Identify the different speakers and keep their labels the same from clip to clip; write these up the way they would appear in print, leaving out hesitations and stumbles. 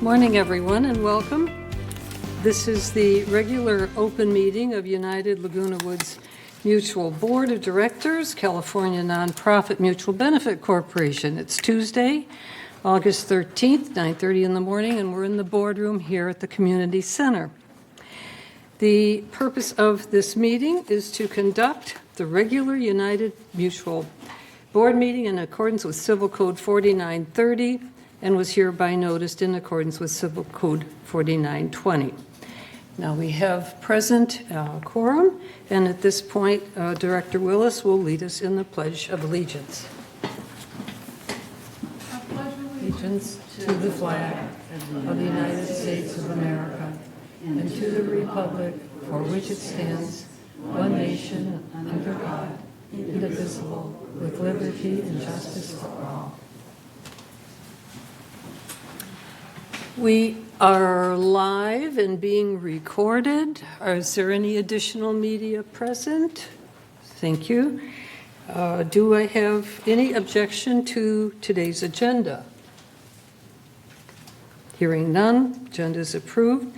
Speaker 1: Morning, everyone, and welcome. This is the regular open meeting of United Laguna Woods Mutual Board of Directors, California Nonprofit Mutual Benefit Corporation. It's Tuesday, August 13th, 9:30 in the morning, and we're in the boardroom here at the Community Center. The purpose of this meeting is to conduct the regular United Mutual Board meeting in accordance with Civil Code 4930 and was hereby noticed in accordance with Civil Code 4920. Now we have present quorum, and at this point, Director Willis will lead us in the Pledge of Allegiance. I pledge allegiance to the flag of the United States of America and to the republic for which it stands, one nation, under God, indivisible, with liberty and justice for all. We are live and being recorded. Is there any additional media present? Thank you. Do I have any objection to today's agenda? Hearing none, agenda is approved.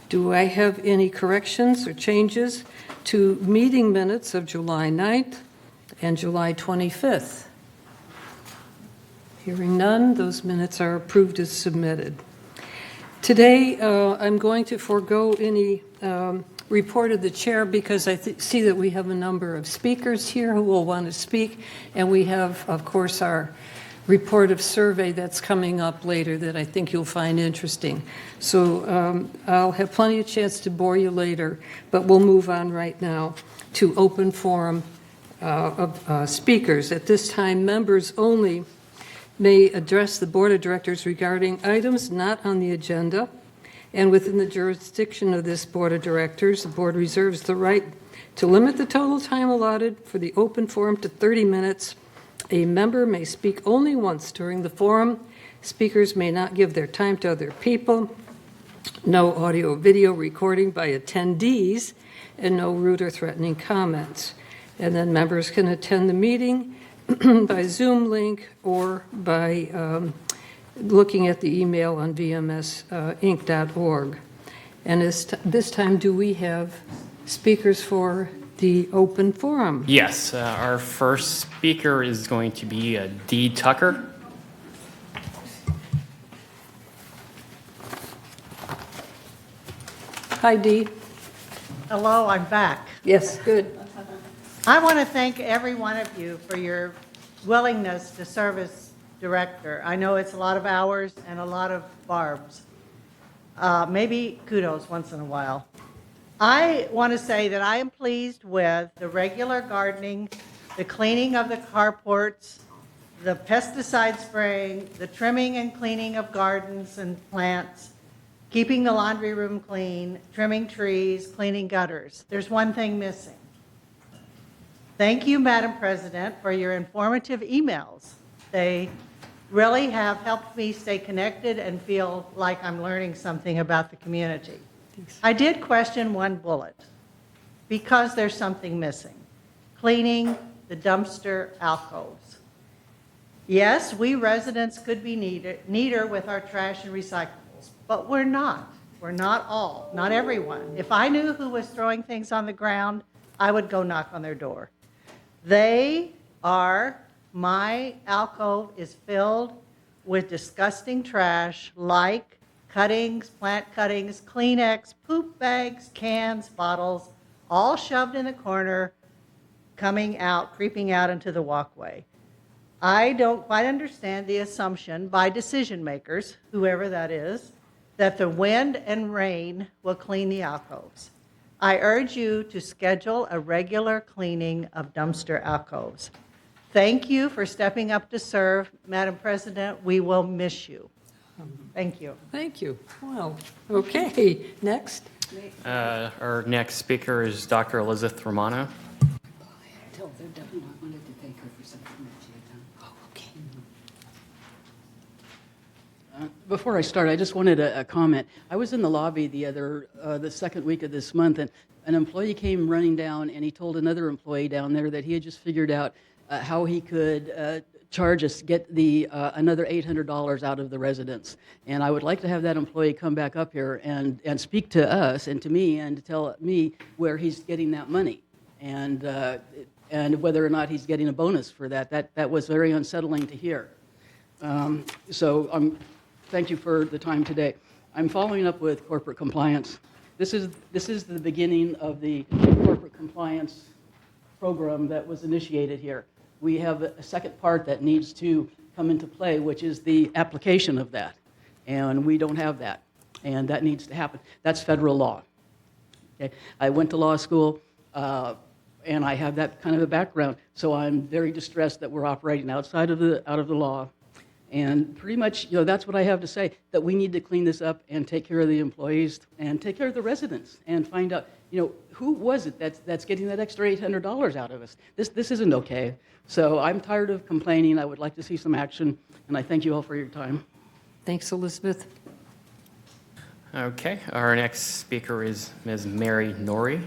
Speaker 1: Do I have any corrections or changes to meeting minutes of July 9th and July 25th? Hearing none, those minutes are approved as submitted. Today, I'm going to forego any report of the chair because I see that we have a number of speakers here who will want to speak, and we have, of course, our report of survey that's coming up later that I think you'll find interesting. So I'll have plenty of chance to bore you later, but we'll move on right now to open forum of speakers. At this time, members only may address the Board of Directors regarding items not on the agenda, and within the jurisdiction of this Board of Directors, the Board reserves the right to limit the total time allotted for the open forum to 30 minutes. A member may speak only once during the forum. Speakers may not give their time to other people. No audio or video recording by attendees, and no rude or threatening comments. And then members can attend the meeting by Zoom link or by looking at the email on vmsinc.org. And this time, do we have speakers for the open forum?
Speaker 2: Yes, our first speaker is going to be Dee Tucker.
Speaker 1: Hi, Dee.
Speaker 3: Hello, I'm back.
Speaker 1: Yes, good.
Speaker 3: I want to thank every one of you for your willingness to serve as director. I know it's a lot of hours and a lot of barbs. Maybe kudos once in a while. I want to say that I am pleased with the regular gardening, the cleaning of the carports, the pesticide spraying, the trimming and cleaning of gardens and plants, keeping the laundry room clean, trimming trees, cleaning gutters. There's one thing missing. Thank you, Madam President, for your informative emails. They really have helped me stay connected and feel like I'm learning something about the community. Thanks. I did question one bullet because there's something missing. Cleaning the dumpster alcoves. Yes, we residents could be neater with our trash and recyclables, but we're not. We're not all, not everyone. If I knew who was throwing things on the ground, I would go knock on their door. My alcove is filled with disgusting trash like cuttings, plant cuttings, Kleenex, poop bags, cans, bottles, all shoved in the corner, coming out, creeping out into the walkway. I don't quite understand the assumption by decision makers, whoever that is, that the wind and rain will clean the alcoves. I urge you to schedule a regular cleaning of dumpster alcoves. Thank you for stepping up to serve. Madam President, we will miss you. Thank you.
Speaker 1: Thank you. Wow. Okay, next.
Speaker 2: Our next speaker is Dr. Elizabeth Romano.
Speaker 4: Tell them I wanted to thank her for something that she had done.
Speaker 1: Oh, okay.
Speaker 4: Before I start, I just wanted a comment. I was in the lobby the second week of this month, and an employee came running down, and he told another employee down there that he had just figured out how he could charge us, get the another $800 out of the residents. And I would like to have that employee come back up here and speak to us and to me and to tell me where he's getting that money and whether or not he's getting a bonus for that. That was very unsettling to hear. Thank you for the time today. I'm following up with corporate compliance. This is the beginning of the corporate compliance program that was initiated here. We have a second part that needs to come into play, which is the application of that. And we don't have that. And that needs to happen. That's federal law. Okay? I went to law school, and I have that kind of a background. So I'm very distressed that we're operating outside of the law. And pretty much, that's what I have to say, that we need to clean this up and take care of the employees and take care of the residents and find out, who was it that's getting that extra $800 out of us? This isn't okay. So I'm tired of complaining. I would like to see some action, and I thank you all for your time.
Speaker 1: Thanks, Elizabeth.
Speaker 2: Okay, our next speaker is Ms. Mary Norrie.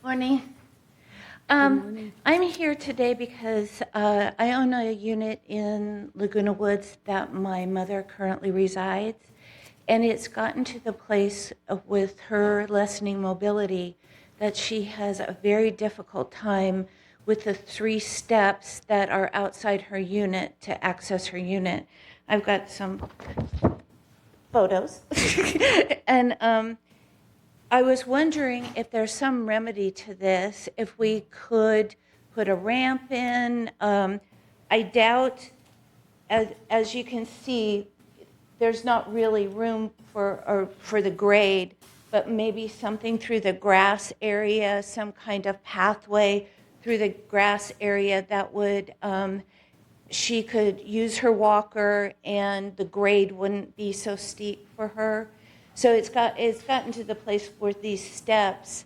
Speaker 5: Morning. I'm here today because I own a unit in Laguna Woods that my mother currently resides, and it's gotten to the place with her lessening mobility that she has a very difficult time with the 3 steps that are outside her unit to access her unit. I've got some photos, and I was wondering if there's some remedy to this, if we could put a ramp in. I doubt, as you can see, there's not really room for the grade, but maybe something through the grass area, some kind of pathway through the grass area that would, she could use her walker and the grade wouldn't be so steep for her. So it's gotten to the place where these steps,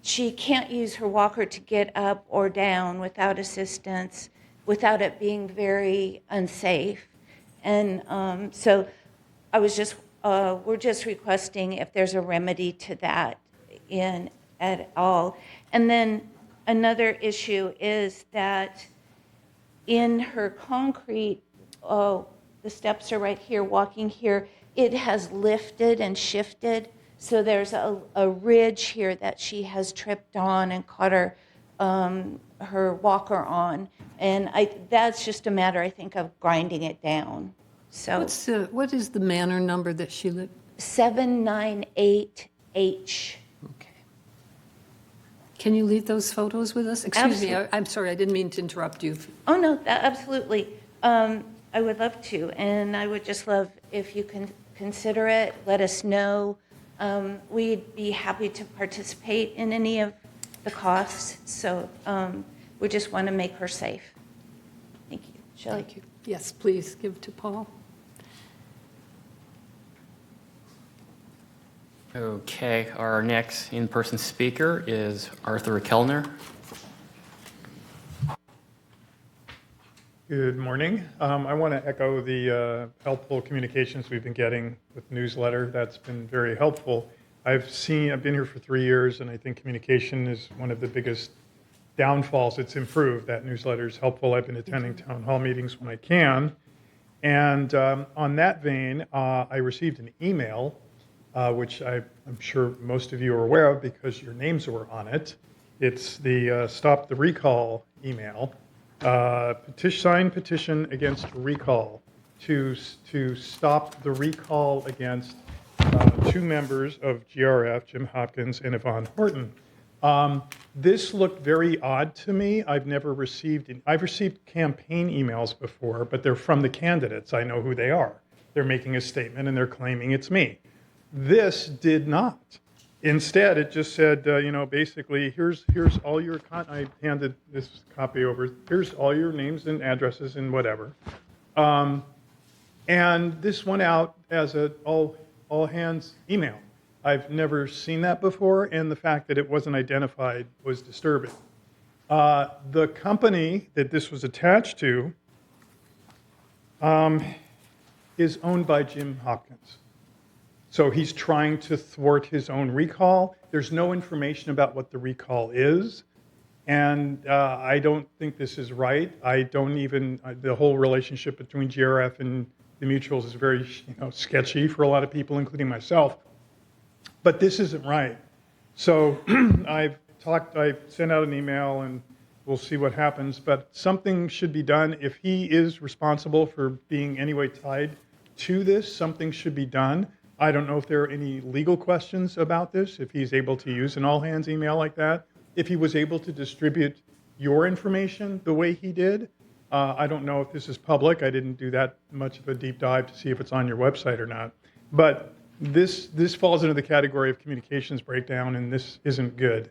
Speaker 5: she can't use her walker to get up or down without assistance, without it being very unsafe. And so we're just requesting if there's a remedy to that at all. And then another issue is that in her concrete, the steps are right here, walking here, it has lifted and shifted, so there's a ridge here that she has tripped on and caught her walker on, and that's just a matter, I think, of grinding it down. So
Speaker 1: What is the manor number that she lived?
Speaker 5: 798H.
Speaker 1: Okay. Can you leave those photos with us? Excuse me,
Speaker 5: Absolutely.
Speaker 1: I'm sorry, I didn't mean to interrupt you.
Speaker 5: Oh, no, absolutely. I would love to, and I would just love if you can consider it, let us know. We'd be happy to participate in any of the costs, so we just want to make her safe. Thank you. Shelley?
Speaker 1: Thank you. Yes, please, give to Paul.
Speaker 2: Okay, our next in-person speaker is Arthur Kellner.
Speaker 6: Good morning. I want to echo the helpful communications we've been getting with the newsletter. That's been very helpful. I've been here for 3 years, and I think communication is one of the biggest downfalls. It's improved. That newsletter is helpful. I've been attending town hall meetings when I can. And on that vein, I received an email, which I'm sure most of you are aware of because your names were on it. It's the Stop the Recall email. Signed petition against recall to stop the recall against 2 members of GRF, Jim Hopkins and Yvonne Horton. This looked very odd to me. I've received campaign emails before, but they're from the candidates. I know who they are. They're making a statement and they're claiming it's me. This did not. Instead, it just said, basically, here's all your, I handed this copy over, here's all your names and addresses and whatever. And this went out as an all hands email. I've never seen that before, and the fact that it wasn't identified was disturbing. The company that this was attached to is owned by Jim Hopkins. So he's trying to thwart his own recall. There's no information about what the recall is. And I don't think this is right. I don't even, the whole relationship between GRF and the mutuals is very sketchy for a lot of people, including myself. But this isn't right. So I sent out an email and we'll see what happens. But something should be done. If he is responsible for being anyway tied to this, something should be done. I don't know if there are any legal questions about this, if he's able to use an all-hands email like that, if he was able to distribute your information the way he did. I don't know if this is public. I didn't do that much of a deep dive to see if it's on your website or not. But this falls into the category of communications breakdown, and this isn't good.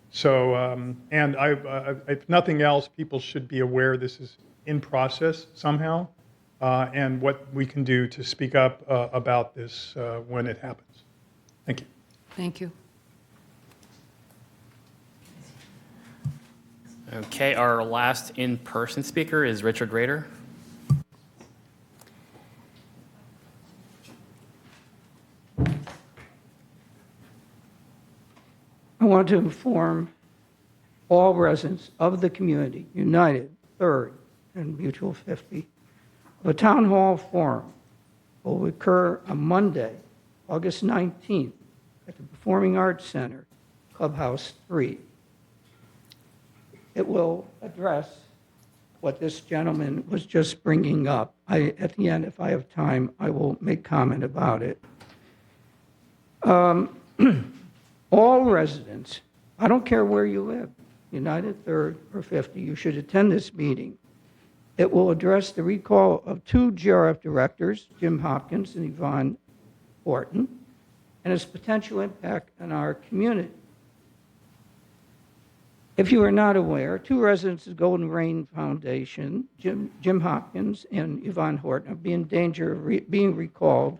Speaker 6: So, and if nothing else, people should be aware this is in process somehow, and what we can do to speak up about this when it happens. Thank you.
Speaker 1: Thank you.
Speaker 2: Okay, our last in-person speaker is Richard Rader.
Speaker 7: I want to inform all residents of the community, United, Third, and Mutual 50, of a town hall forum will occur on Monday, August 19th, at the Performing Arts Center, Clubhouse 3. It will address what this gentleman was just bringing up. At the end, if I have time, I will make comment about it. All residents, I don't care where you live, United, Third, or 50, you should attend this meeting. It will address the recall of 2 GRF directors, Jim Hopkins and Yvonne Horton, and its potential impact on our community. If you are not aware, 2 residents of Golden Rain Foundation, Jim Hopkins and Yvonne Horton, are in danger of being recalled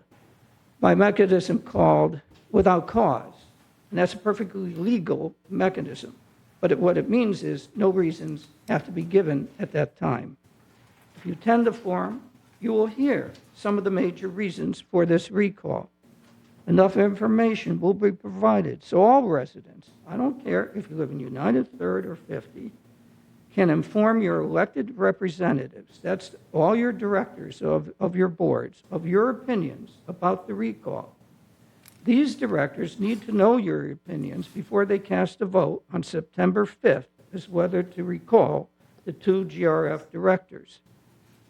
Speaker 7: by a mechanism called without cause. And that's a perfectly legal mechanism. But what it means is no reasons have to be given at that time. If you attend the forum, you will hear some of the major reasons for this recall. Enough information will be provided so all residents, I don't care if you live in United, Third, or 50, can inform your elected representatives, that's all your directors of your boards, of your opinions about the recall. These directors need to know your opinions before they cast a vote on September 5th as whether to recall the 2 GRF directors.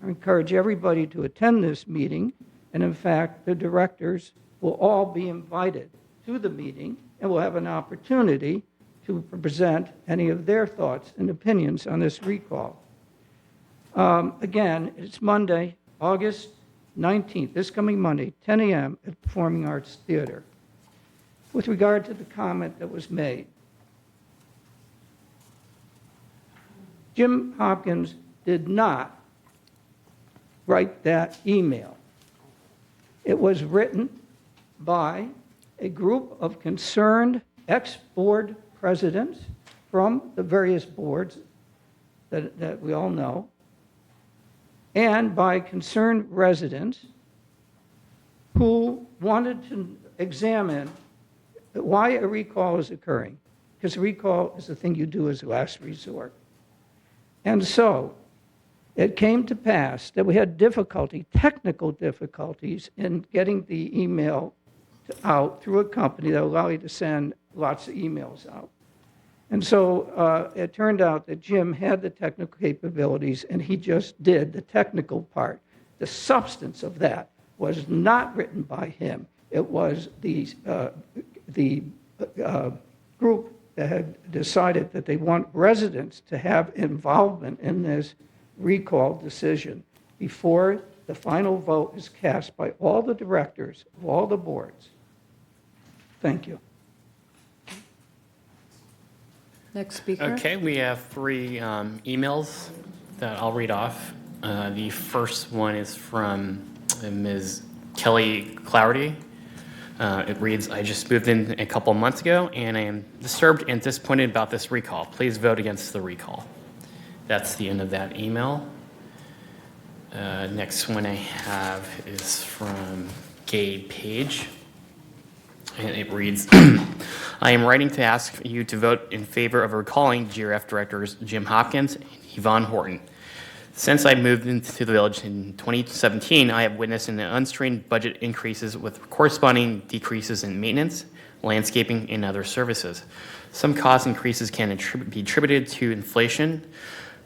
Speaker 7: I encourage everybody to attend this meeting, and in fact, the directors will all be invited to the meeting and will have an opportunity to present any of their thoughts and opinions on this recall. Again, it's Monday, August 19th, this coming Monday, 10 a.m. at Performing Arts Theater. With regard to the comment that was made, Jim Hopkins did not write that email. It was written by a group of concerned ex-board presidents from the various boards that we all know, and by concerned residents who wanted to examine why a recall is occurring, because a recall is the thing you do as a last resort. And so it came to pass that we had technical difficulties in getting the email out through a company that allowed you to send lots of emails out. And so it turned out that Jim had the technical capabilities, and he just did the technical part. The substance of that was not written by him. It was the group that had decided that they want residents to have involvement in this recall decision before the final vote is cast by all the directors of all the boards. Thank you.
Speaker 1: Next speaker.
Speaker 2: Okay, we have 3 emails that I'll read off. The first one is from Ms. Kelly Clougherty. It reads, I just moved in a couple months ago, and I am disturbed and disappointed about this recall. Please vote against the recall. That's the end of that email. Next one I have is from Gabe Page. And it reads, I am writing to ask you to vote in favor of recalling GRF directors Jim Hopkins and Yvonne Horton. Since I moved into the village in 2017, I have witnessed an unstrained budget increases with corresponding decreases in maintenance, landscaping, and other services. Some cost increases can be attributed to inflation,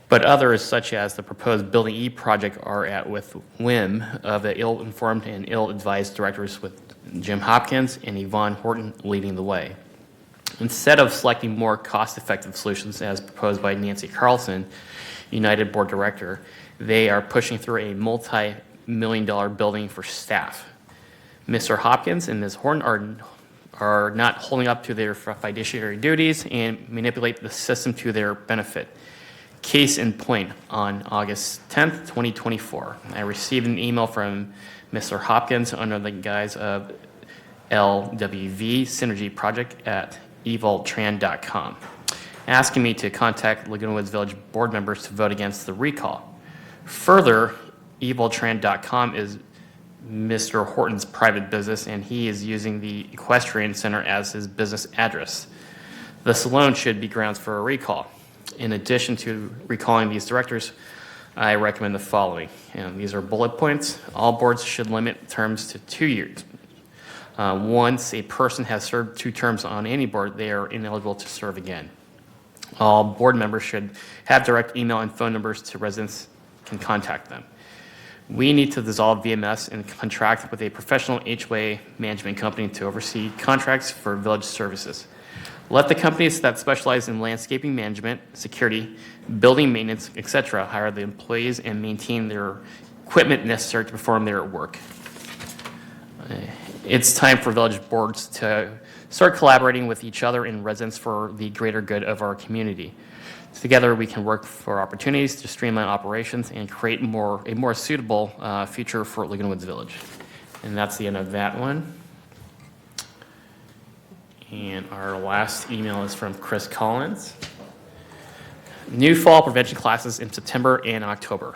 Speaker 2: but others, such as the proposed Building E project, are at with whim of the ill-informed and ill-advised directors, with Jim Hopkins and Yvonne Horton leading the way. Instead of selecting more cost-effective solutions as proposed by Nancy Carlson, United Board Director, they are pushing through a multi-million-dollar building for staff. Mr. Hopkins and Ms. Horton are not holding up to their fiduciary duties and manipulate the system to their benefit. Case in point, on August 10th, 2024, I received an email from Mr. Hopkins under the guise of LWV Synergy Project at evoltran.com, asking me to contact Laguna Woods Village board members to vote against the recall. Further, evoltran.com is Mr. Horton's private business, and he is using the Equestrian Center as his business address. This alone should be grounds for a recall. In addition to recalling these directors, I recommend the following. And these are bullet points. All boards should limit terms to 2 years. Once a person has served 2 terms on any board, they are ineligible to serve again. All board members should have direct email and phone numbers to residents can contact them. We need to dissolve VMS and contract with a professional HOA management company to oversee contracts for village services. Let the companies that specialize in landscaping management, security, building maintenance, etc., hire the employees and maintain their equipment necessary to perform their work. It's time for village boards to start collaborating with each other and residents for the greater good of our community. Together, we can work for opportunities to streamline operations and create a more suitable future for Laguna Woods Village. And that's the end of that one. And our last email is from Chris Collins. New fall prevention classes in September and October.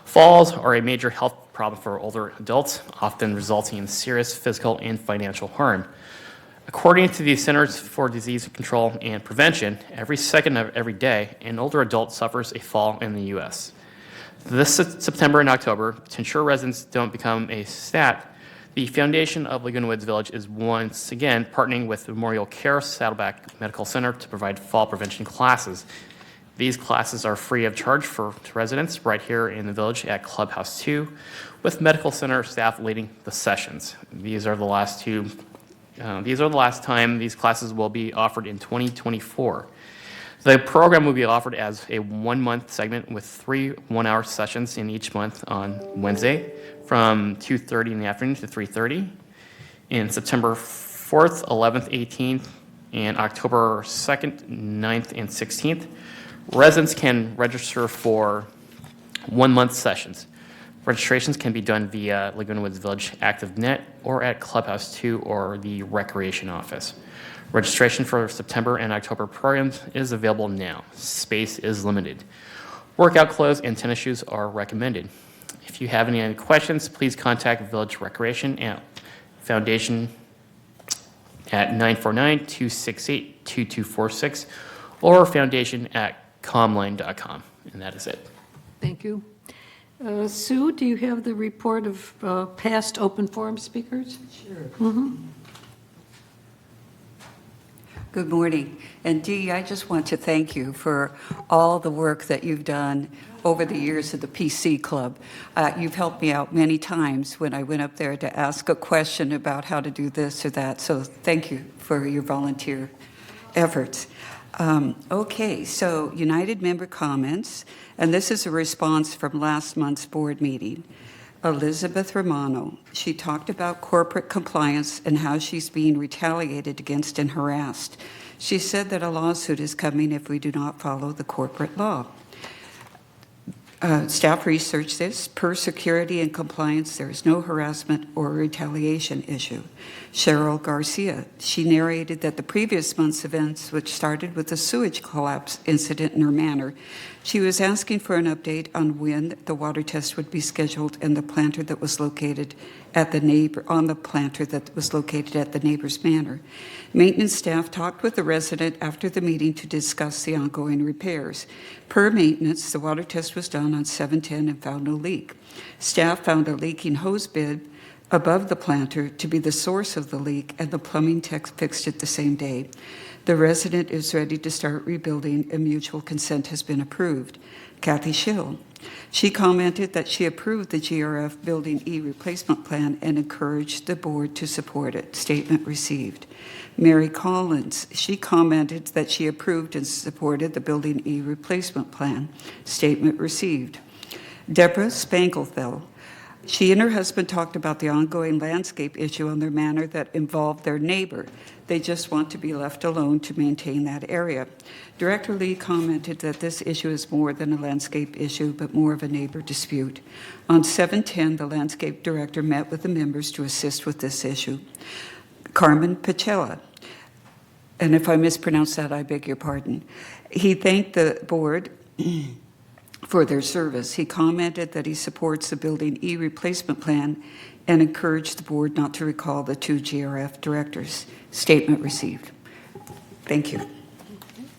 Speaker 2: Falls are a major health problem for older adults, often resulting in serious physical and financial harm. According to the Centers for Disease Control and Prevention, every second of every day, an older adult suffers a fall in the U.S. This September and October, to ensure residents don't become a stat, the Foundation of Laguna Woods Village is once again partnering with Memorial Care Saddleback Medical Center to provide fall prevention classes. These classes are free of charge to residents right here in the village at Clubhouse 2, with medical center staff leading the sessions. These are the last time these classes will be offered in 2024. The program will be offered as a 1-month segment with 3 one-hour sessions in each month on Wednesday from 2:30 in the afternoon to 3:30, in September 4th, 11th, 18th, and October 2nd, 9th, and 16th. Residents can register for 1-month sessions. Registrations can be done via Laguna Woods Village ActiveNet or at Clubhouse 2 or the Recreation Office. Registration for September and October programs is available now. Space is limited. Workout clothes and tennis shoes are recommended. If you have any other questions, please contact Village Recreation at Foundation at 949-268-2246 or foundation@comline.com. And that is it.
Speaker 1: Thank you. Sue, do you have the report of past open forum speakers?
Speaker 8: Sure. Good morning. And Dee, I just want to thank you for all the work that you've done over the years at the PC Club. You've helped me out many times when I went up there to ask a question about how to do this or that. So thank you for your volunteer efforts. Okay, so United member comments, and this is a response from last month's board meeting. Elizabeth Romano, she talked about corporate compliance and how she's being retaliated against and harassed. She said that a lawsuit is coming if we do not follow the corporate law. Staff researched this. Per security and compliance, there is no harassment or retaliation issue. Cheryl Garcia, she narrated that the previous month's events, which started with a sewage collapse incident in her manor, she was asking for an update on when the water test would be scheduled and the planter that was located at the neighbor's manor. Maintenance staff talked with the resident after the meeting to discuss the ongoing repairs. Per maintenance, the water test was done on 7/10 and found no leak. Staff found a leaking hose bib above the planter to be the source of the leak, and the plumbing tech fixed it the same day. The resident is ready to start rebuilding, and mutual consent has been approved. Kathy Schill, she commented that she approved the GRF Building E replacement plan and encouraged the board to support it. Statement received. Mary Collins, she commented that she approved and supported the Building E replacement plan. Statement received. Deborah Spangelfeld, she and her husband talked about the ongoing landscape issue on their manor that involved their neighbor. They just want to be left alone to maintain that area. Director Lee commented that this issue is more than a landscape issue, but more of a neighbor dispute. On 7/10, the landscape director met with the members to assist with this issue. Carmen Pachella, and if I mispronounce that, I beg your pardon. He thanked the board for their service. He commented that he supports the Building E replacement plan and encouraged the board not to recall the 2 GRF directors. Statement received. Thank you.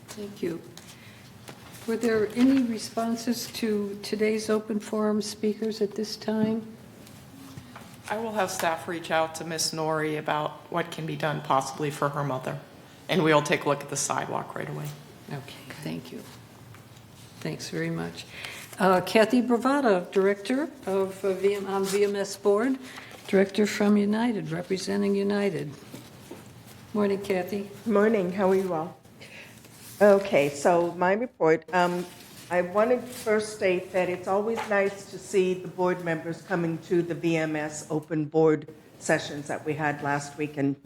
Speaker 1: Thank you. Were there any responses to today's open forum speakers at this time?
Speaker 9: I will have staff reach out to Miss Nori about what can be done possibly for her mother, and we'll take a look at the sidewalk right away.
Speaker 1: Okay, thank you. Thanks very much. Kathy Bravata, Director of on VMS Board, Director from United, representing United. Morning, Kathy.
Speaker 10: Morning, how are you all? Okay, so my report, I wanted to first state that it's always nice to see the board members coming to the VMS open board sessions that we had last week, and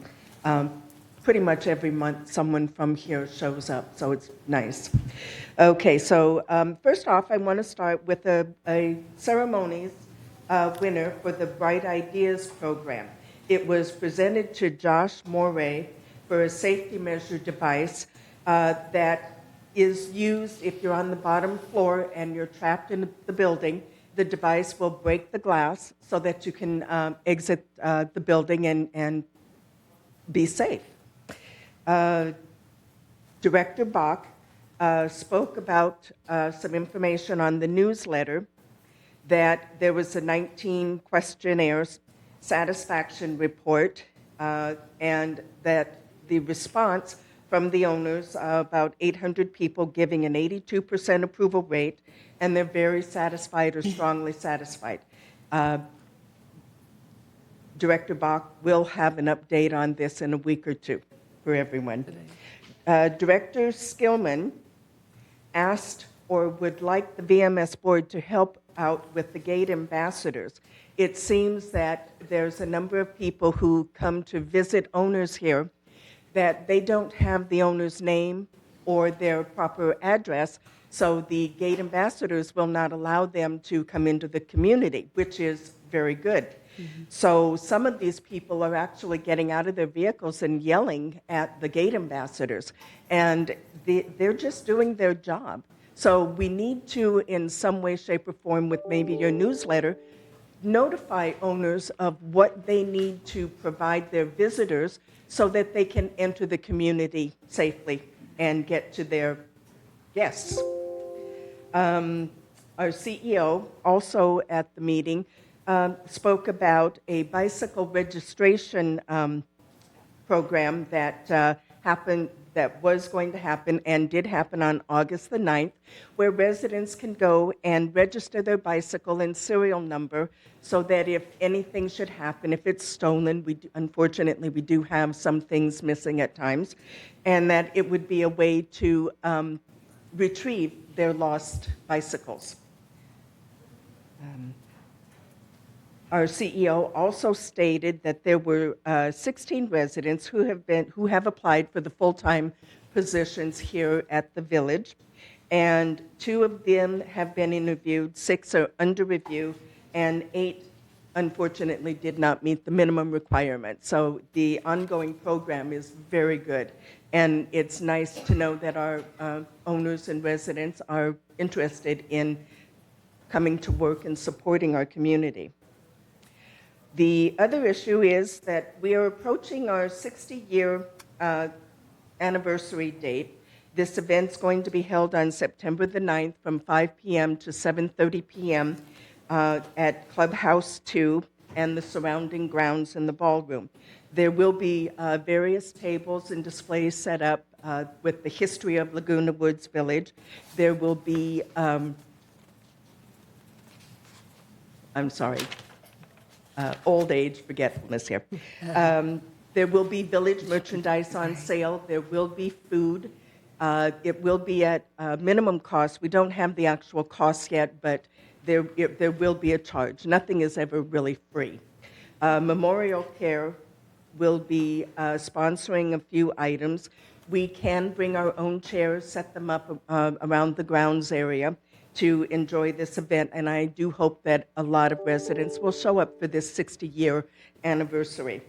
Speaker 10: pretty much every month someone from here shows up, so it's nice. Okay, so first off, I want to start with a ceremonies winner for the Bright Ideas program. It was presented to Josh Moray for a safety measure device that is used if you're on the bottom floor and you're trapped in the building. The device will break the glass so that you can exit the building and be safe. Director Bach spoke about some information on the newsletter, that there was a 19 questionnaires satisfaction report, and that the response from the owners, about 800 people giving an 82% approval rate, and they're very satisfied or strongly satisfied. Director Bach will have an update on this in a week or two for everyone. Director Skillman asked or would like the VMS board to help out with the gate ambassadors. It seems that there's a number of people who come to visit owners here that they don't have the owner's name or their proper address, so the gate ambassadors will not allow them to come into the community, which is very good. Mm-hmm. So some of these people are actually getting out of their vehicles and yelling at the gate ambassadors, and they're just doing their job. So we need to, in some way, shape, or form, with maybe your newsletter, notify owners of what they need to provide their visitors so that they can enter the community safely and get to their guests. Our CEO, also at the meeting, spoke about a bicycle registration program that was going to happen and did happen on August the 9th, where residents can go and register their bicycle and serial number so that if anything should happen, if it's stolen, unfortunately we do have some things missing at times, and that it would be a way to retrieve their lost bicycles. Our CEO also stated that there were 16 residents who have applied for the full-time positions here at the village, and 2 of them have been interviewed, 6 are under review, and 8 unfortunately did not meet the minimum requirement. So the ongoing program is very good, and it's nice to know that our owners and residents are interested in coming to work and supporting our community. The other issue is that we are approaching our 60-year anniversary date. This event's going to be held on September the 9th from 5 p.m. to 7:30 p.m. At Clubhouse 2 and the surrounding grounds in the ballroom. There will be various tables and displays set up with the history of Laguna Woods Village. There will be, old age forgetfulness here. There will be village merchandise on sale. There will be food. It will be at minimum cost. We don't have the actual costs yet, but there will be a charge. Nothing is ever really free. Memorial Care will be sponsoring a few items. We can bring our own chairs, set them up around the grounds area to enjoy this event, and I do hope that a lot of residents will show up for this 60-year anniversary.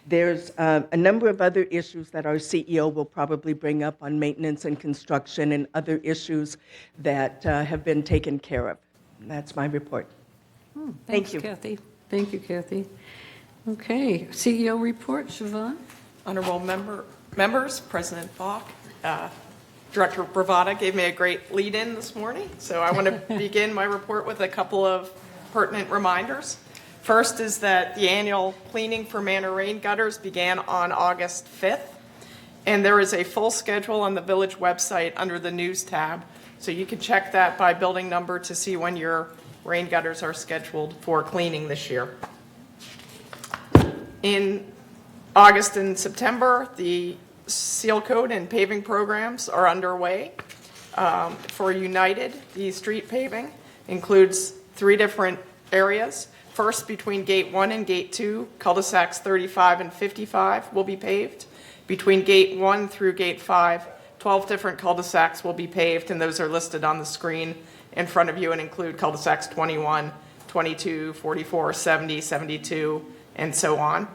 Speaker 10: There's a number of other issues that our CEO will probably bring up on maintenance and construction and other issues that have been taken care of. And that's my report.
Speaker 1: Thanks,
Speaker 10: Thank you.
Speaker 1: Kathy. Thank you, Kathy. Okay, CEO report, Siobhan?
Speaker 9: Honorable members, President Bach, Director Bravada gave me a great lead-in this morning, so I want to begin my report with a couple of pertinent reminders. First is that the annual cleaning for Manor rain gutters began on August 5th, and there is a full schedule on the village website under the News tab, so you can check that by building number to see when your rain gutters are scheduled for cleaning this year. In August and September, the seal coat and paving programs are underway. For United, the street paving includes 3 different areas. First, between Gate 1 and Gate 2, cul-de-sacs 35 and 55 will be paved. Between Gate 1 through Gate 5, 12 different cul-de-sacs will be paved, and those are listed on the screen in front of you and include cul-de-sacs 21, 22, 44, 70, 72, and so on.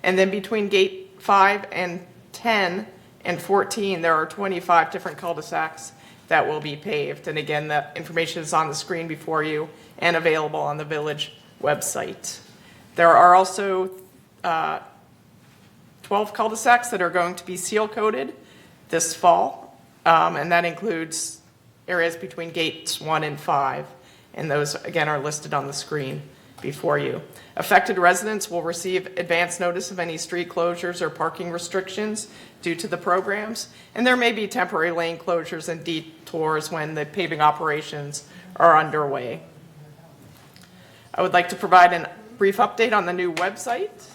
Speaker 9: And then between Gate 5 and 10 and 14, there are 25 different cul-de-sacs that will be paved. And again, the information is on the screen before you and available on the village website. There are also 12 cul-de-sacs that are going to be seal coated this fall, and that includes areas between gates 1 and 5, and those again are listed on the screen before you. Affected residents will receive advance notice of any street closures or parking restrictions due to the programs, and there may be temporary lane closures and detours when the paving operations are underway. I would like to provide a brief update on the new website.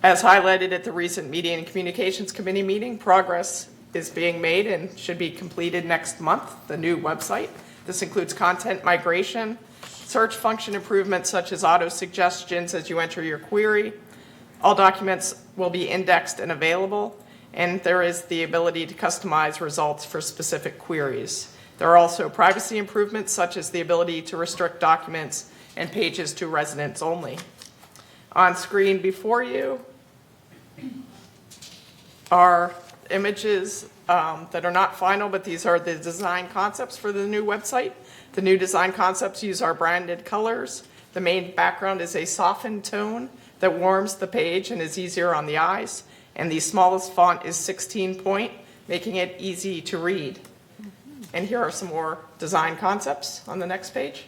Speaker 9: As highlighted at the recent Media and Communications Committee meeting, progress is being made and should be completed next month, the new website. This includes content migration, search function improvements such as auto suggestions as you enter your query. All documents will be indexed and available, and there is the ability to customize results for specific queries. There are also privacy improvements such as the ability to restrict documents and pages to residents only. On screen before you are images that are not final, but these are the design concepts for the new website. The new design concepts use our branded colors. The main background is a softened tone that warms the page and is easier on the eyes. And the smallest font is 16 point, making it easy to read. And here are some more design concepts on the next page.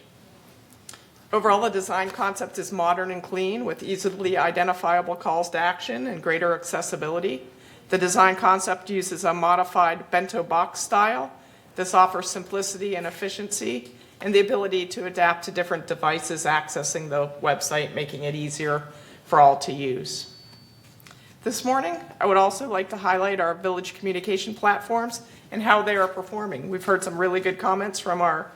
Speaker 9: Overall, the design concept is modern and clean with easily identifiable calls to action and greater accessibility. The design concept uses a modified bento box style. This offers simplicity and efficiency and the ability to adapt to different devices accessing the website, making it easier for all to use. This morning, I would also like to highlight our village communication platforms and how they are performing. We've heard some really good comments from our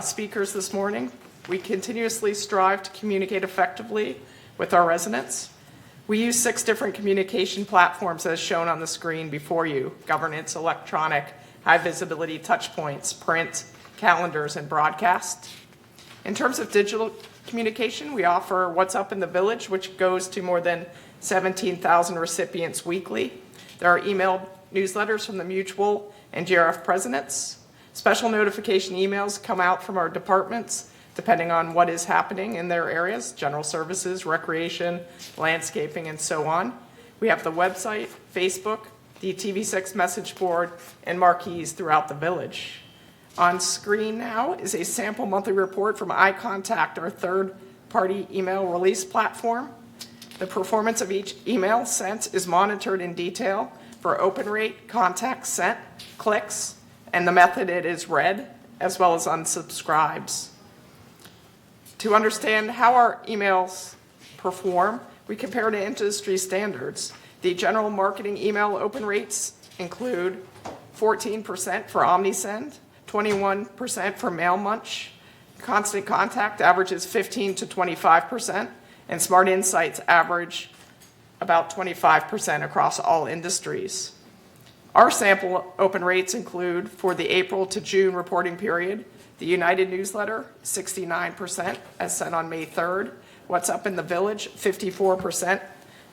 Speaker 9: speakers this morning. We continuously strive to communicate effectively with our residents. We use 6 different communication platforms as shown on the screen before you: governance, electronic, high visibility touch points, print, calendars, and broadcast. In terms of digital communication, we offer What's Up in the Village, which goes to more than 17,000 recipients weekly. There are emailed newsletters from the Mutual and GRF presidents. Special notification emails come out from our departments depending on what is happening in their areas: general services, recreation, landscaping, and so on. We have the website, Facebook, the TV6 message board, and marquees throughout the village. On screen now is a sample monthly report from iContact, our third-party email release platform. The performance of each email sent is monitored in detail for open rate, contacts sent, clicks, and the method it is read, as well as unsubscribes. To understand how our emails perform, we compare to industry standards. The general marketing email open rates include 14% for OmniSend, 21% for MailMunch. Constant Contact averages 15 to 25%, and Smart Insights average about 25% across all industries. Our sample open rates include, for the April to June reporting period, the United newsletter, 69%, as sent on May 3rd. What's Up in the Village, 54%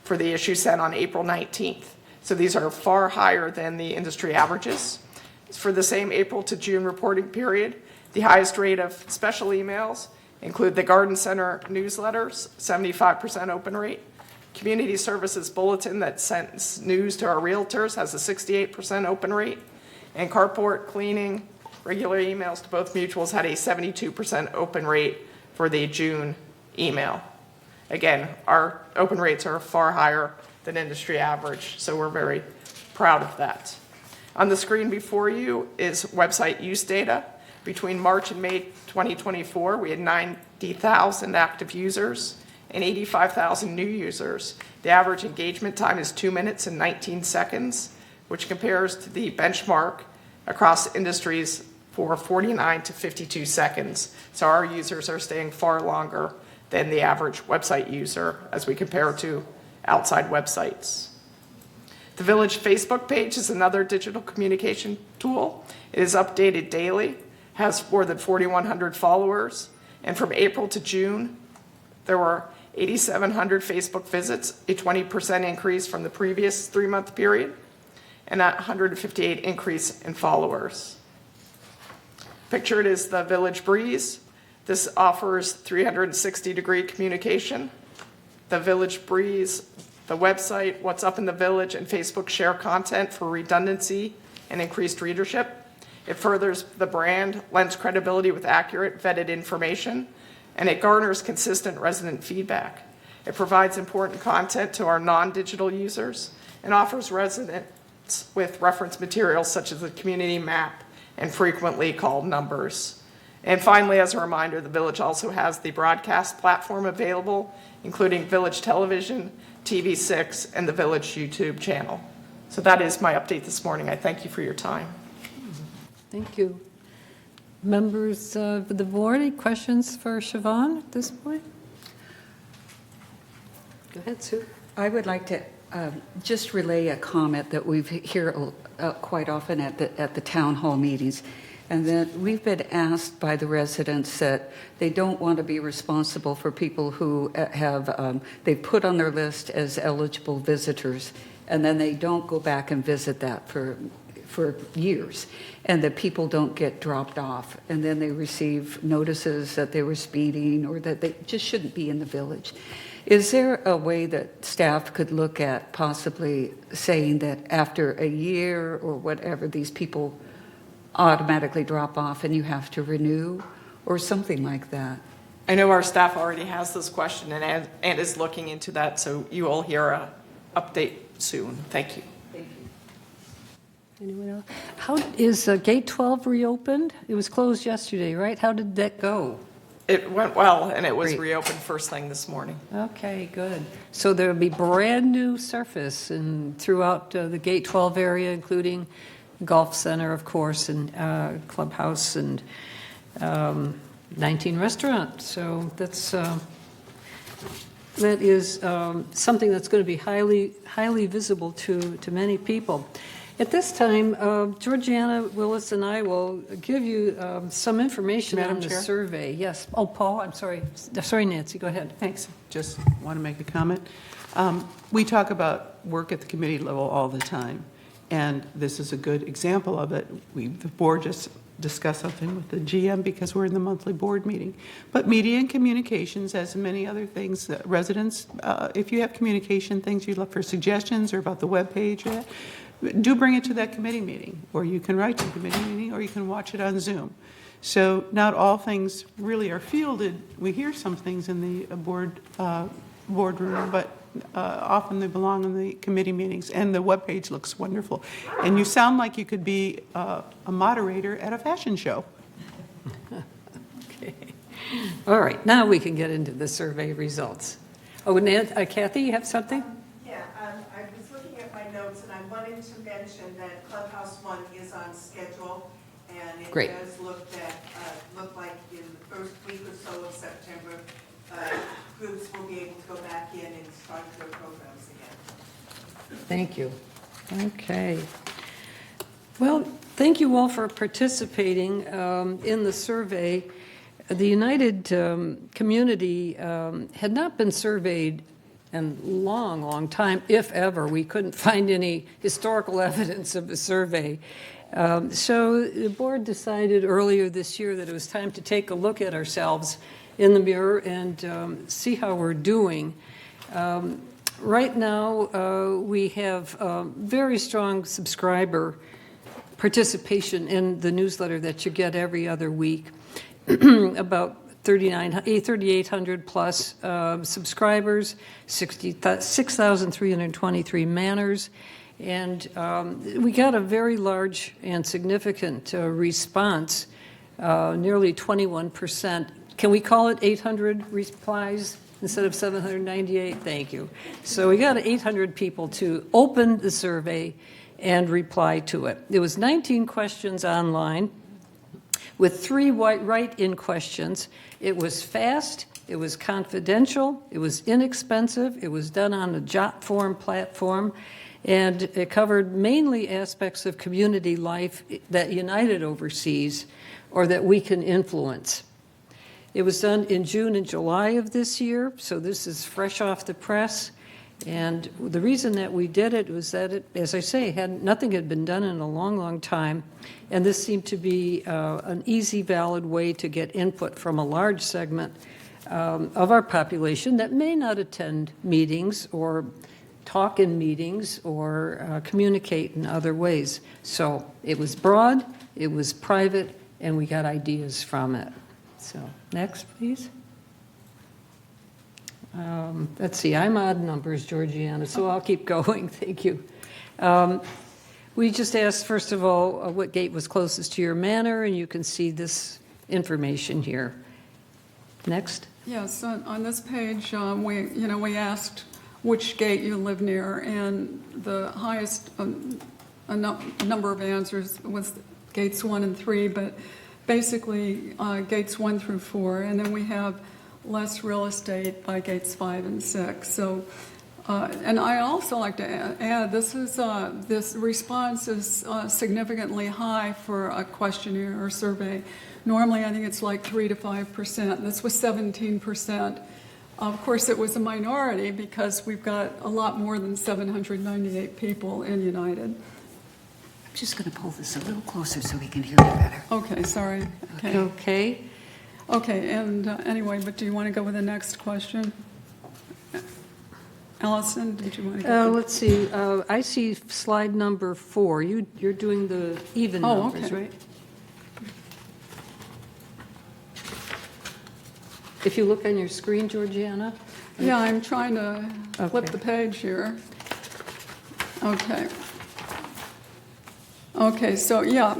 Speaker 9: for the issue sent on April 19th. So these are far higher than the industry averages. For the same April to June reporting period, the highest rate of special emails include the Garden Center newsletters, 75% open rate. Community Services Bulletin that sends news to our realtors has a 68% open rate. And carport cleaning, regular emails to both mutuals had a 72% open rate for the June email. Again, our open rates are far higher than industry average, so we're very proud of that. On the screen before you is website use data. Between March and May 2024, we had 90,000 active users and 85,000 new users. The average engagement time is 2 minutes and 19 seconds, which compares to the benchmark across industries for 49 to 52 seconds. So our users are staying far longer than the average website user as we compare to outside websites. The Village Facebook page is another digital communication tool. It is updated daily, has more than 4,100 followers, and from April to June, there were 8,700 Facebook visits, a 20% increase from the previous 3-month period, and a 158 increase in followers. Pictured is the Village Breeze. This offers 360-degree communication. The Village Breeze, the website, What's Up in the Village, and Facebook share content for redundancy and increased readership. It furthers the brand, lends credibility with accurate, vetted information, and it garners consistent resident feedback. It provides important content to our non-digital users and offers residents with reference materials such as the community map and frequently called numbers. And finally, as a reminder, the Village also has the broadcast platform available, including Village Television, TV6, and the Village YouTube channel. So that is my update this morning. I thank you for your time.
Speaker 1: Thank you. Members of the board, any questions for Siobhan at this point? Go ahead, Sue.
Speaker 8: I would like to just relay a comment that we hear quite often at the town hall meetings, and that we've been asked by the residents that they don't want to be responsible for people who have they've put on their list as eligible visitors, and then they don't go back and visit that for years, and that people don't get dropped off, and then they receive notices that they were speeding or that they just shouldn't be in the village. Is there a way that staff could look at possibly saying that after a year or whatever, these people automatically drop off and you have to renew or something like that?
Speaker 9: I know our staff already has this question and is looking into that, so you will hear an update soon. Thank you.
Speaker 1: Anyone else? How is Gate 12 reopened? It was closed yesterday, right? How did that go?
Speaker 9: It went well, and it was
Speaker 1: Great.
Speaker 9: reopened first thing this morning.
Speaker 1: Okay, good. So there'll be brand new surface and throughout the Gate 12 area, including Golf Center, of course, and Clubhouse and 19 Restaurant. So that's that is something that's going to be highly visible to many people. At this time, Georgiana Willis and I will give you some information
Speaker 11: Madam
Speaker 1: on the
Speaker 11: Chair?
Speaker 1: survey. Yes. Oh, Paul, I'm sorry. Sorry, Nancy, go ahead.
Speaker 11: Thanks. Just want to make a comment. We talk about work at the committee level all the time, and this is a good example of it. The board just discussed something with the GM because we're in the monthly board meeting. But media and communications, as many other things, residents, if you have communication things you'd look for suggestions or about the webpage, do bring it to that committee meeting, or you can write to the committee meeting, or you can watch it on Zoom. So not all things really are fielded. We hear some things in the boardroom, but often they belong in the committee meetings, and the webpage looks wonderful. And you sound like you could be a moderator at a fashion show.
Speaker 1: Okay. All right, now we can get into the survey results. Oh, Kathy, you have something?
Speaker 10: Yeah, I was looking at my notes, and I wanted to mention that Clubhouse 1 is on schedule, and it
Speaker 1: Great.
Speaker 10: does look like in the first week or so of September, groups will be able to go back in and start their programs again.
Speaker 1: Thank you. Okay. Well, thank you all for participating in the survey. The United community had not been surveyed in a long, long time, if ever. We couldn't find any historical evidence of a survey. So the board decided earlier this year that it was time to take a look at ourselves in the mirror and see how we're doing. Right now, we have very strong subscriber participation in the newsletter that you get every other week. About 3,800 plus subscribers, 6,323 manners, and we got a very large and significant response, nearly 21%. Can we call it 800 replies instead of 798? Thank you. So we got 800 people to open the survey and reply to it. There was 19 questions online with 3 write-in questions. It was fast, it was confidential, it was inexpensive, it was done on a Jotform platform, and it covered mainly aspects of community life that United oversees or that we can influence. It was done in June and July of this year, so this is fresh off the press. And the reason that we did it was that, it, as I say, nothing had been done in a long, long time, and this seemed to be an easy, valid way to get input from a large segment of our population that may not attend meetings or talk in meetings or communicate in other ways. So it was broad, it was private, and we got ideas from it. So next, please. Let's see, I'm odd numbers, Georgiana, so I'll keep going. Thank you. We just asked, first of all, what gate was closest to your manor, and you can see this information here. Next.
Speaker 12: Yes, on this page, we asked which gate you live near, and the highest number of answers was gates 1 and 3, but basically gates 1 through 4, and then we have less real estate by gates 5 and 6. So, and I also like to add, this response is significantly high for a questionnaire or survey. Normally, I think it's like 3 to 5%. This was 17%. Of course, it was a minority because we've got a lot more than 798 people in United.
Speaker 8: I'm just going to pull this a little closer so we can hear you better.
Speaker 12: Okay, sorry.
Speaker 1: Okay.
Speaker 12: Okay, and anyway, but do you want to go with the next question? Allison, did you want to go?
Speaker 1: Let's see. I see slide number 4. You're doing the even numbers,
Speaker 12: okay.
Speaker 1: right? If you look on your screen, Georgiana.
Speaker 12: Yeah, I'm trying to flip
Speaker 1: Okay.
Speaker 12: the page here. Okay. Okay, so yeah,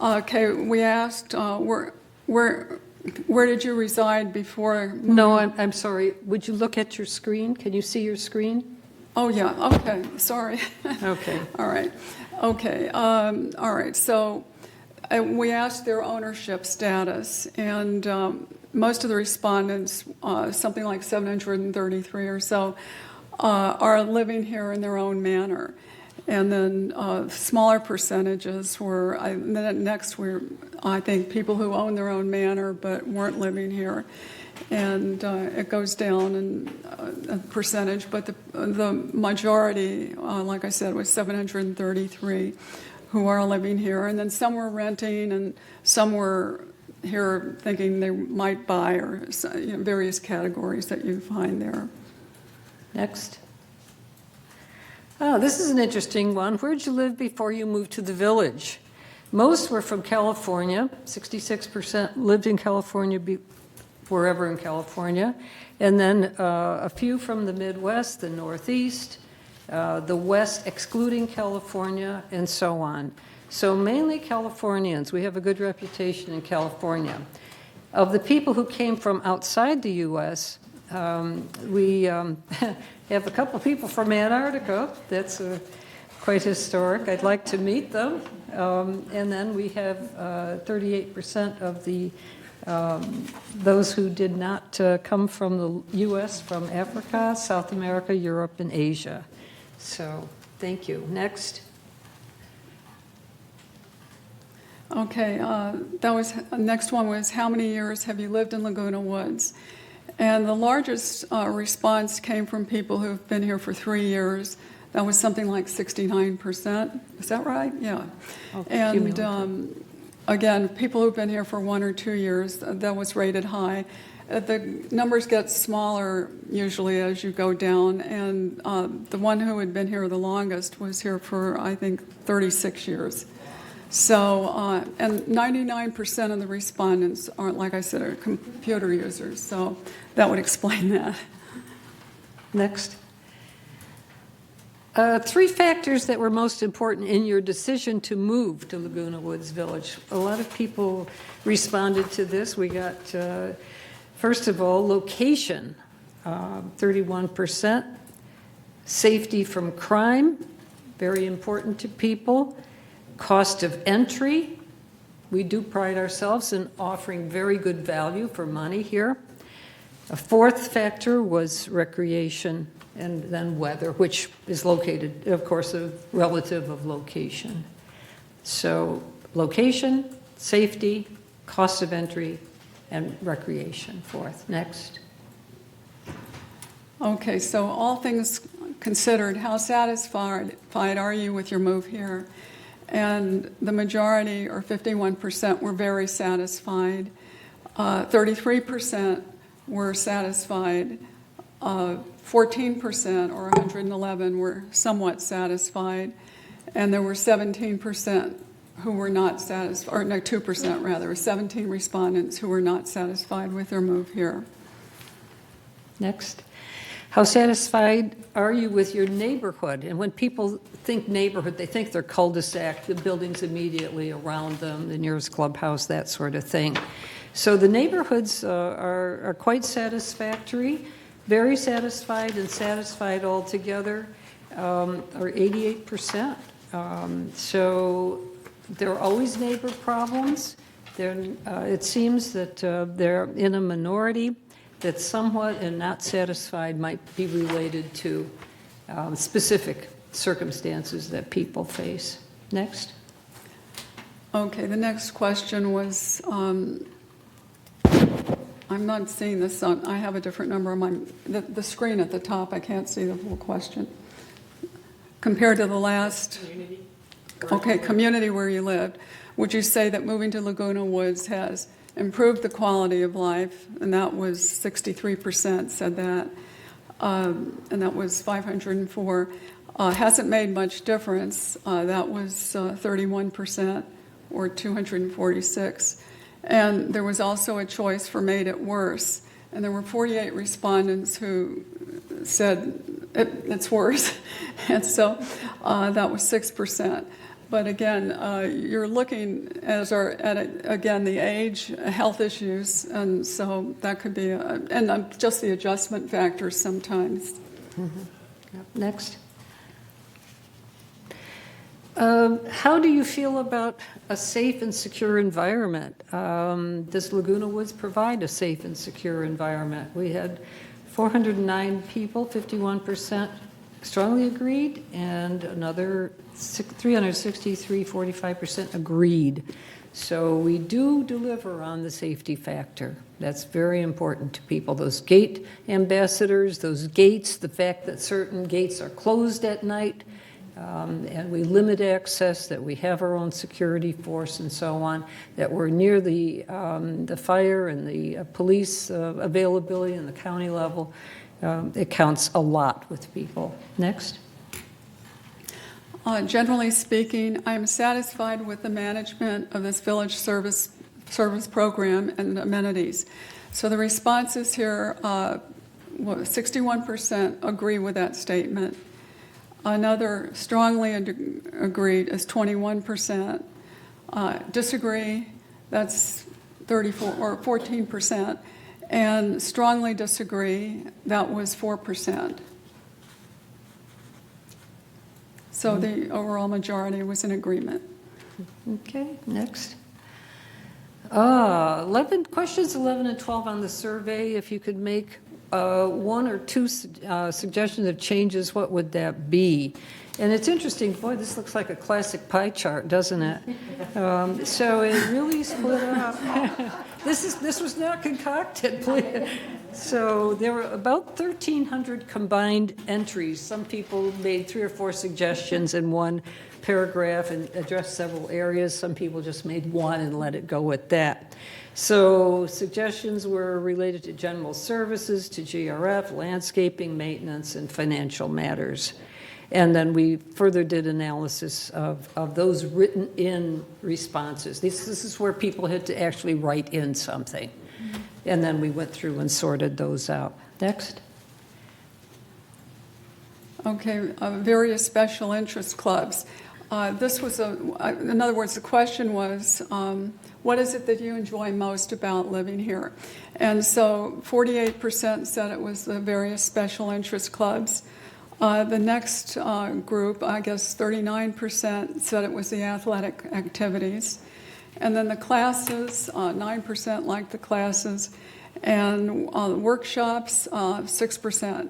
Speaker 12: okay, we asked where did you reside before?
Speaker 1: No, I'm sorry. Would you look at your screen? Can you see your screen?
Speaker 12: Oh, yeah, okay, sorry.
Speaker 1: Okay.
Speaker 12: All right, okay, all right, so we asked their ownership status, and most of the respondents, something like 733 or so, are living here in their own manner. And then smaller percentages were, next were, I think, people who own their own manor but weren't living here. And it goes down in a percentage, but the majority, like I said, was 733 who are living here. And then some were renting, and some were here thinking they might buy, or various categories that you find there.
Speaker 1: Next. Oh, this is an interesting one. Where'd you live before you moved to the village? Most were from California. 66% lived in California, wherever in California. And then a few from the Midwest, the Northeast, the West, excluding California, and so on. So mainly Californians. We have a good reputation in California. Of the people who came from outside the U.S., we have a couple people from Antarctica. That's quite historic. I'd like to meet them. And then we have 38% of the those who did not come from the U.S., from Africa, South America, Europe, and Asia. So thank you. Next.
Speaker 12: Okay, next one was, how many years have you lived in Laguna Woods? And the largest response came from people who've been here for 3 years. That was something like 69%. Is that right? Yeah. And again, people who've been here for 1 or 2 years, that was rated high. The numbers get smaller usually as you go down, and the one who had been here the longest was here for, I think, 36 years. So, and 99% of the respondents aren't, like I said, are computer users, so that would explain that.
Speaker 1: Next. 3 factors that were most important in your decision to move to Laguna Woods Village. A lot of people responded to this. We got, first of all, location, 31%. Safety from crime, very important to people. Cost of entry, we do pride ourselves in offering very good value for money here. A 4th factor was recreation, and then weather, which is located, of course, a relative of location. So location, safety, cost of entry, and recreation, 4th. Next.
Speaker 12: Okay, so all things considered, how satisfied are you with your move here? And the majority, or 51%, were very satisfied. 33% were satisfied. 14%, or 111, were somewhat satisfied. And there were 17% who were not satisfied, or no, 2% rather, 17 respondents who were not satisfied with their move here.
Speaker 1: Next. How satisfied are you with your neighborhood? And when people think neighborhood, they think their cul-de-sac, the buildings immediately around them, the nearest clubhouse, that sort of thing. So the neighborhoods are quite satisfactory, very satisfied and satisfied altogether, are 88%. So there are always neighbor problems. It seems that they're in a minority that somewhat and not satisfied might be related to specific circumstances that people face. Next.
Speaker 12: Okay, the next question was, I'm not seeing this on, I have a different number on the screen at the top. I can't see the full question. Compared to the last, okay, community where you lived, would you say that moving to Laguna Woods has improved the quality of life? And that was 63% said that, and that was 504. Hasn't made much difference. That was 31%, or 246. And there was also a choice for made it worse. And there were 48 respondents who said it's worse. And so that was 6%. But again, you're looking at again, the age, health issues, and so that could be, and just the adjustment factors sometimes.
Speaker 1: Mm-hmm. Yep. Next. How do you feel about a safe and secure environment? Does Laguna Woods provide a safe and secure environment? We had 409 people, 51% strongly agreed, and another 363, 45% agreed. So we do deliver on the safety factor. That's very important to people. Those gate ambassadors, those gates, the fact that certain gates are closed at night, and we limit access, that we have our own security force and so on, that we're near the fire and the police availability in the county level. It counts a lot with people. Next.
Speaker 12: Generally speaking, I am satisfied with the management of this village service program and amenities. So the responses here, 61% agree with that statement. Another strongly agreed is 21%. Disagree, that's 14%. And strongly disagree, that was 4%. So the overall majority was in agreement.
Speaker 1: Okay, next. 11 and 12 on the survey. If you could make one or two suggestions of changes, what would that be? And it's interesting, boy, this looks like a classic pie chart, doesn't it? So it really split up. This was not concocted. So there were about 1,300 combined entries. Some people made 3 or 4 suggestions in one paragraph and addressed several areas. Some people just made one and let it go at that. So suggestions were related to general services, to GRF, landscaping, maintenance, and financial matters. And then we further did analysis of those written in responses. This is where people had to actually write in something. And then we went through and sorted those out. Next.
Speaker 12: Okay, various special interest clubs. This was in other words, the question was, what is it that you enjoy most about living here? And so 48% said it was the various special interest clubs. The next group, I guess 39% said it was the athletic activities. And then the classes, 9% liked the classes. And workshops, 6%.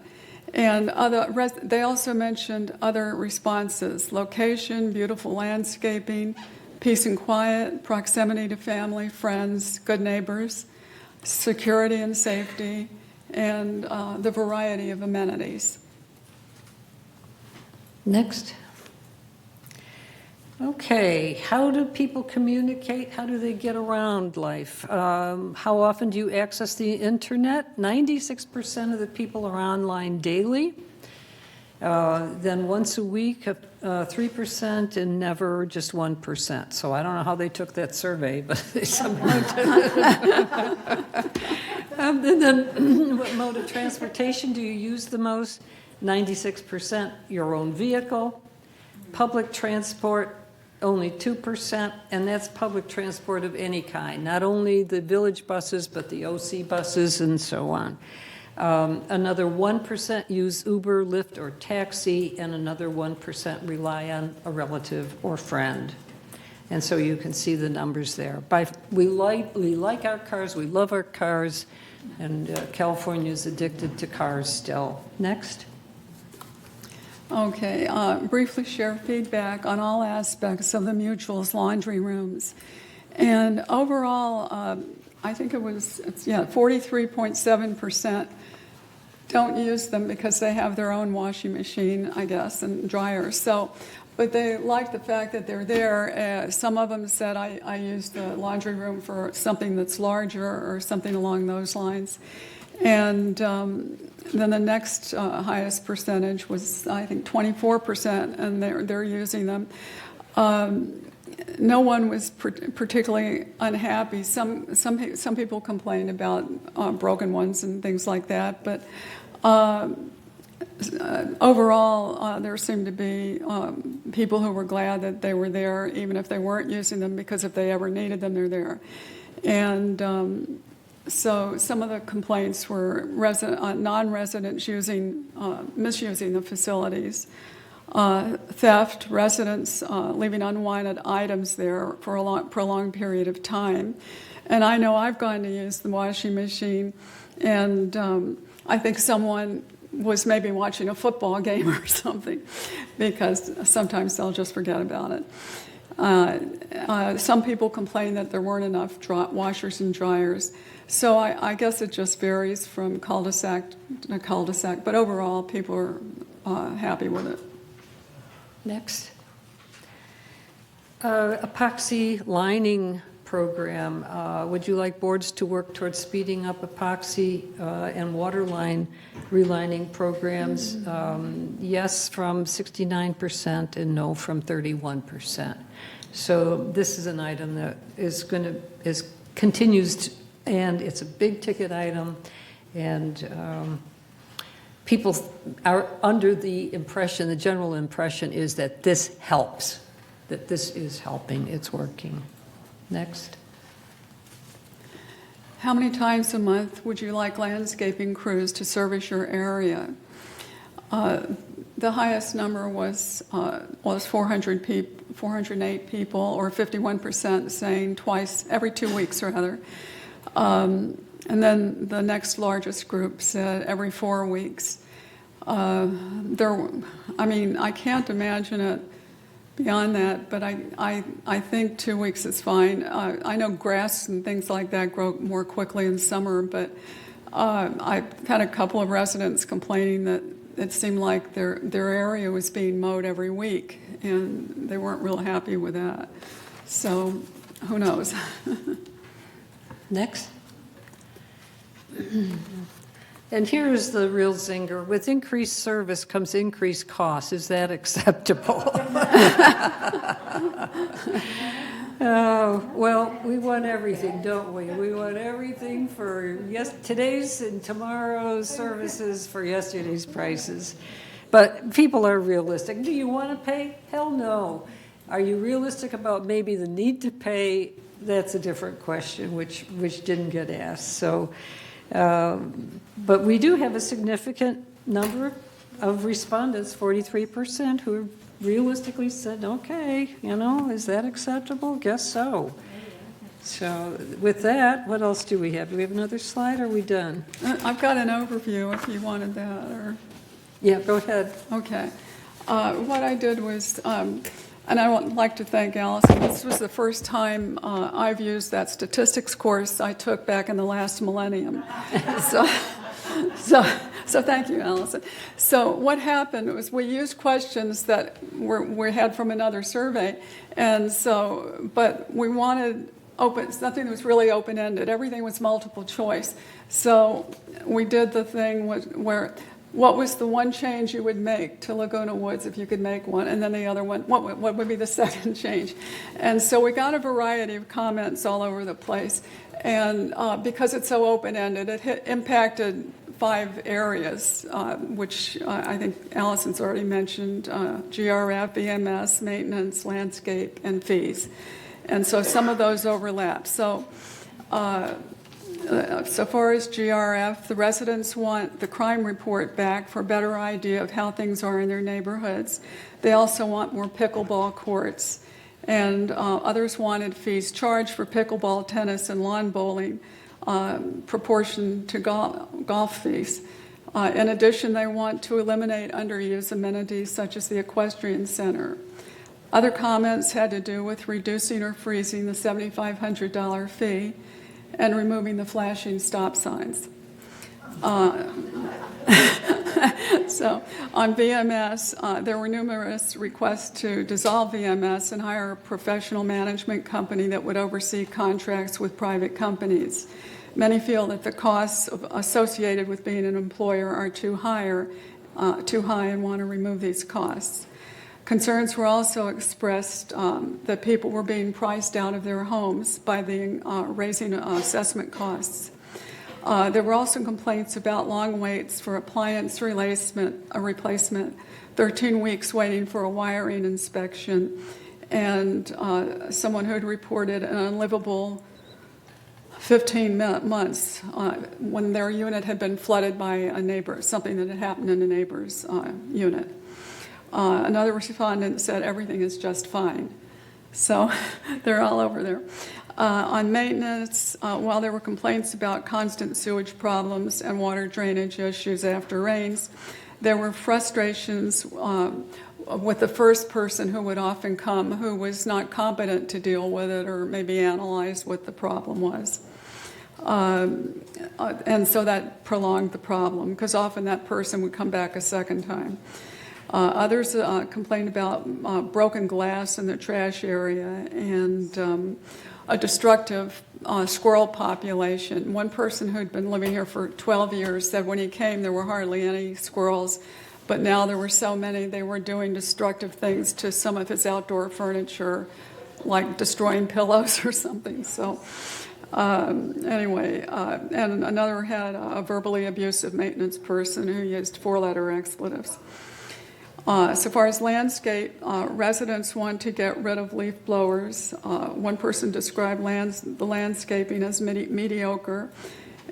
Speaker 12: And they also mentioned other responses: location, beautiful landscaping, peace and quiet, proximity to family, friends, good neighbors, security and safety, and the variety of amenities.
Speaker 1: Next. Okay, how do people communicate? How do they get around life? How often do you access the internet? 96% of the people are online daily. Then once a week, 3%, and never just 1%. So I don't know how they took that survey, but they somehow did. And then what mode of transportation do you use the most? 96% your own vehicle. Public transport, only 2%, and that's public transport of any kind, not only the village buses, but the OC buses and so on. Another 1% use Uber, Lyft, or taxi, and another 1% rely on a relative or friend. And so you can see the numbers there. We like our cars, we love our cars, and California is addicted to cars still. Next.
Speaker 12: Okay, briefly share feedback on all aspects of the Mutual's laundry rooms. And overall, I think it was 43.7% don't use them because they have their own washing machine, I guess, and dryer. So, but they like the fact that they're there. Some of them said, I use the laundry room for something that's larger or something along those lines. And then the next highest percentage was, I think, 24%, and they're using them. No one was particularly unhappy. Some people complained about broken ones and things like that, but overall, there seemed to be people who were glad that they were there, even if they weren't using them, because if they ever needed them, they're there. And so some of the complaints were non-residents misusing the facilities. theft, residents leaving unwanted items there for a prolonged period of time. And I know I've gone to use the washing machine, and I think someone was maybe watching a football game or something, because sometimes they'll just forget about it. Some people complain that there weren't enough washers and dryers. So I guess it just varies from cul-de-sac to cul-de-sac, but overall, people are happy with it.
Speaker 1: Next. Epoxy lining program. Would you like boards to work towards speeding up epoxy and waterline relining programs? Yes from 69% and no from 31%. So this is an item that continues to, and it's a big ticket item, and people are under the impression, the general impression is that this helps, that this is helping, it's working. Next.
Speaker 12: How many times a month would you like landscaping crews to service your area? The highest number was 408 people, or 51% saying twice, every 2 weeks rather. And then the next largest group said every 4 weeks. I can't imagine it beyond that, but I think 2 weeks is fine. I know grass and things like that grow more quickly in summer, but I've had a couple of residents complaining that it seemed like their area was being mowed every week, and they weren't real happy with that. So who knows?
Speaker 1: Next. And here's the real zinger. With increased service comes increased costs. Is that acceptable? Oh, well, we want everything, don't we? We want everything for today's and tomorrow's services for yesterday's prices. But people are realistic. Do you want to pay? Hell no. Are you realistic about maybe the need to pay? That's a different question, which didn't get asked. So, but we do have a significant number of respondents, 43%, who realistically said, okay, is that acceptable? Guess so. So with that, what else do we have? Do we have another slide, or are we done?
Speaker 12: I've got an overview if you wanted that, or...
Speaker 1: Yeah, go ahead.
Speaker 12: Okay. What I did was, and I would like to thank Allison. This was the first time I've used that statistics course I took back in the last millennium. So thank you, Allison. So what happened was we used questions that we had from another survey, and so, but we wanted something that was really open-ended. Everything was multiple choice. So we did the thing where what was the one change you would make to Laguna Woods if you could make one, and then the other one, what would be the second change? And so we got a variety of comments all over the place, and because it's so open-ended, it impacted 5 areas, which I think Allison's already mentioned: GRF, VMS, maintenance, landscape, and fees. And so some of those overlap. So far as GRF, the residents want the crime report back for a better idea of how things are in their neighborhoods. They also want more pickleball courts. And others wanted fees charged for pickleball, tennis, and lawn bowling, proportion to golf fees. In addition, they want to eliminate underused amenities such as the equestrian center. Other comments had to do with reducing or freezing the $7,500 fee and removing the flashing stop signs. So on VMS, there were numerous requests to dissolve VMS and hire a professional management company that would oversee contracts with private companies. Many feel that the costs associated with being an employer are too high and want to remove these costs. Concerns were also expressed that people were being priced out of their homes by the raising assessment costs. There were also complaints about long waits for appliance replacement, 13 weeks waiting for a wiring inspection, and someone who had reported an unlivable 15 months when their unit had been flooded by a neighbor, something that had happened in a neighbor's unit. Another respondent said everything is just fine. So they're all over there. On maintenance, while there were complaints about constant sewage problems and water drainage issues after rains, there were frustrations with the first person who would often come who was not competent to deal with it or maybe analyze what the problem was. And so that prolonged the problem because often that person would come back a second time. Others complained about broken glass in the trash area and a destructive squirrel population. One person who'd been living here for 12 years said when he came there were hardly any squirrels, but now there were so many they were doing destructive things to some of his outdoor furniture, like destroying pillows or something. So anyway, and another had a verbally abusive maintenance person who used 4-letter expletives. So far as landscape, residents want to get rid of leaf blowers. One person described the landscaping as mediocre,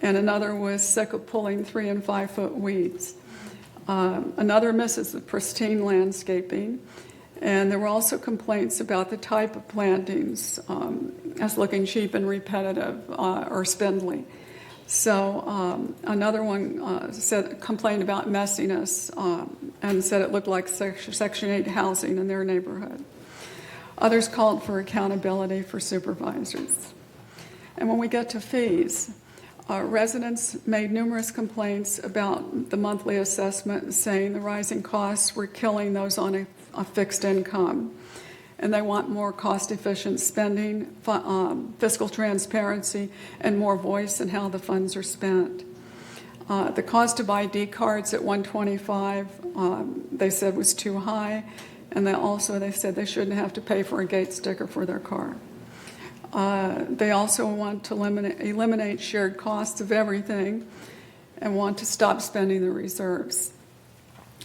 Speaker 12: and another was sick of pulling 3- and 5-foot weeds. Another misses the pristine landscaping, and there were also complaints about the type of plantings as looking cheap and repetitive or spindly. So another one complained about messiness and said it looked like Section 8 housing in their neighborhood. Others called for accountability for supervisors. And when we get to fees, residents made numerous complaints about the monthly assessment, saying the rising costs were killing those on a fixed income. And they want more cost-efficient spending, fiscal transparency, and more voice in how the funds are spent. The cost of ID cards at $125, they said was too high, and they said they shouldn't have to pay for a gate sticker for their car. They also want to eliminate shared costs of everything and want to stop spending the reserves.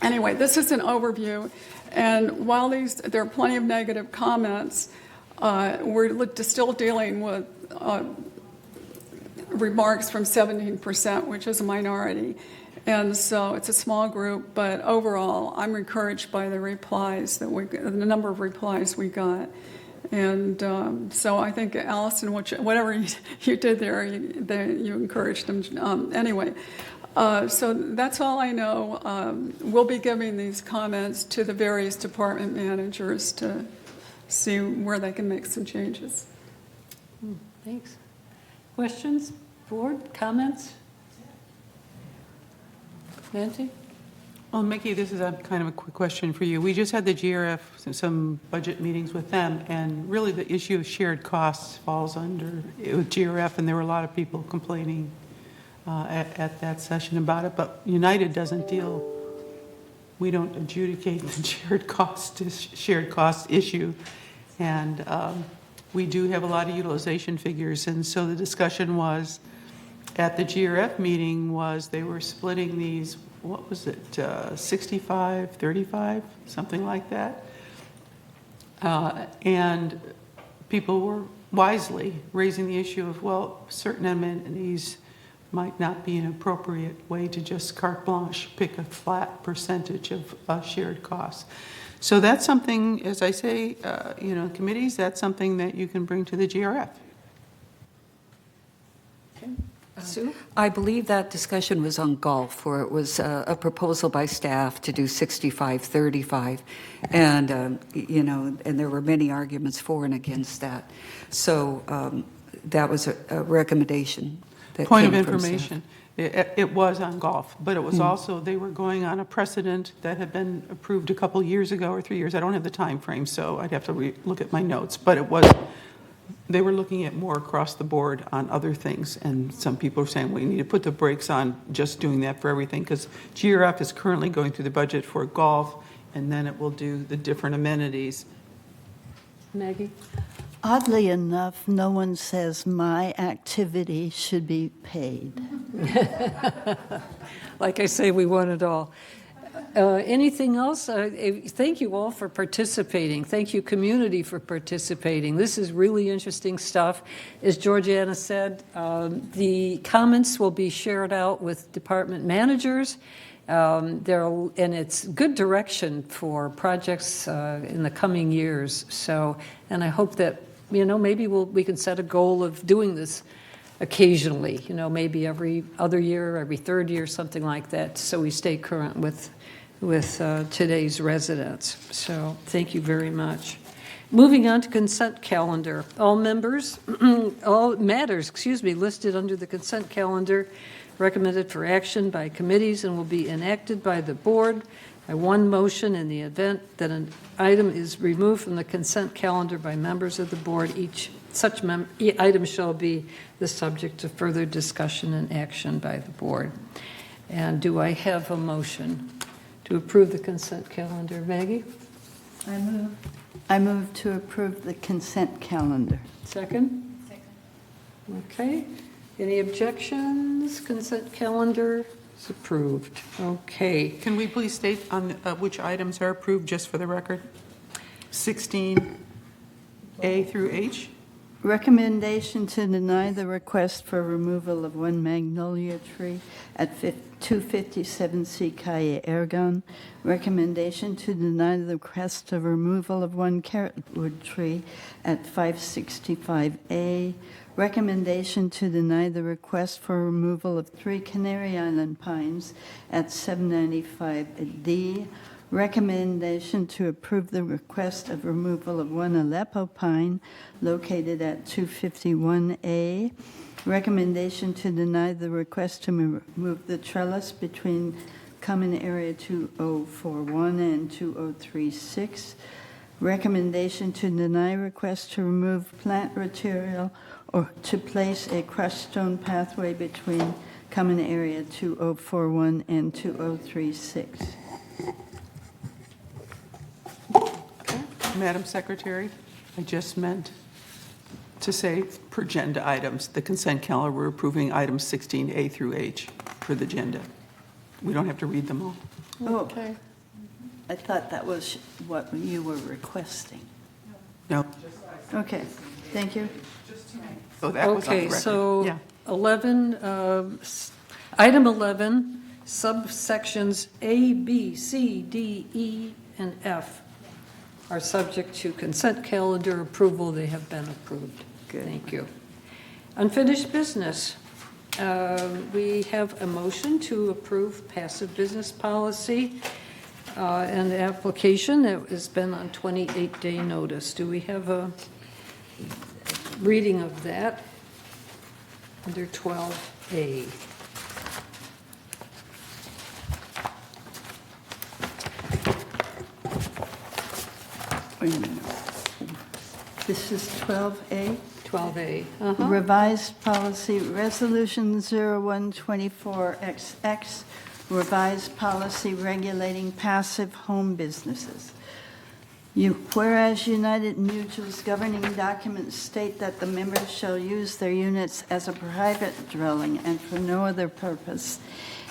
Speaker 12: Anyway, this is an overview. And while there are plenty of negative comments, we're still dealing with remarks from 17%, which is a minority. And so it's a small group, but overall, I'm encouraged by the replies the number of replies we got. And so I think, Allison, whatever you did there, you encouraged them. Anyway. So that's all I know. We'll be giving these comments to the various department managers to see where they can make some changes.
Speaker 1: Thanks. Questions? Board? Comments? Nancy?
Speaker 11: Well, Mickey, this is a kind of a quick question for you. We just had the GRF, some budget meetings with them, and really the issue of shared costs falls under GRF, and there were a lot of people complaining at that session about it, but United doesn't we don't adjudicate the shared cost issue, and we do have a lot of utilization figures, and so the discussion was at the GRF meeting was they were splitting these, what was it, 65, 35, something like that, and people were wisely raising the issue of, well, certain amenities might not be an appropriate way to just carte blanche pick a flat percentage of shared costs. So that's something, as I say, committees, that's something that you can bring to the GRF.
Speaker 1: Sue?
Speaker 8: I believe that discussion was on golf, where it was a proposal by staff to do 65-35, and and there were many arguments for and against that. So that was a recommendation.
Speaker 11: Point of information, it was on golf, but it was also, they were going on a precedent that had been approved a couple years ago or 3 years. I don't have the time frame, so I'd have to look at my notes, but they were looking at more across the board on other things, and some people are saying we need to put the brakes on just doing that for everything, because GRF is currently going through the budget for golf, and then it will do the different amenities.
Speaker 1: Maggie?
Speaker 13: Oddly enough, no one says my activity should be paid.
Speaker 1: Like I say, we want it all. Anything else? Thank you all for participating. Thank you, community, for participating. This is really interesting stuff. As Georgiana said, the comments will be shared out with department managers, And it's good direction for projects in the coming years. So, and I hope that, maybe we can set a goal of doing this occasionally, maybe every other year, every third year, something like that, so we stay current with today's residents. So thank you very much. Moving on to consent calendar. All matters, listed under the consent calendar recommended for action by committees and will be enacted by the board by one motion in the event that an item is removed from the consent calendar by members of the board. Such item shall be the subject of further discussion and action by the board. And do I have a motion to approve the consent calendar? Maggie?
Speaker 13: I move to approve the consent calendar.
Speaker 1: Second? Second. Okay. Any objections? Consent calendar is approved. Okay.
Speaker 11: Can we please state on which items are approved, just for the record? 16A through H?
Speaker 13: Recommendation to deny the request for removal of one magnolia tree at 257C Calle Ergon. Recommendation to deny the request of removal of one carrotwood tree at 565A. Recommendation to deny the request for removal of 3 Canary Island pines at 795D. Recommendation to approve the request of removal of 1 Aleppo pine located at 251A. Recommendation to deny the request to remove the trellis between common area 2041 and 2036. Recommendation to deny request to remove plant material or to place a crushed stone pathway between common area 2041 and 2036.
Speaker 11: Madam Secretary, I just meant to say per agenda items, the consent calendar, we're approving items 16A through H for the agenda. We don't have to read them all.
Speaker 13: Okay. I thought that was what you were requesting.
Speaker 11: No.
Speaker 13: Okay, thank you.
Speaker 11: So that was on the
Speaker 1: Okay,
Speaker 11: record.
Speaker 1: so
Speaker 11: Yeah.
Speaker 1: 11, item 11, subsections A, B, C, D, E, and F are subject to consent calendar approval. They have been approved.
Speaker 13: Good.
Speaker 1: Thank you. Unfinished business. We have a motion to approve passive business policy and the application that has been on 28-day notice. Do we have a reading of that under 12A?
Speaker 13: Wait a minute. This is 12A.
Speaker 1: 12A.
Speaker 13: Revised policy, Resolution 0124XX, revised policy regulating passive home businesses. Whereas United Mutual's governing documents state that the members shall use their units as a private dwelling and for no other purpose,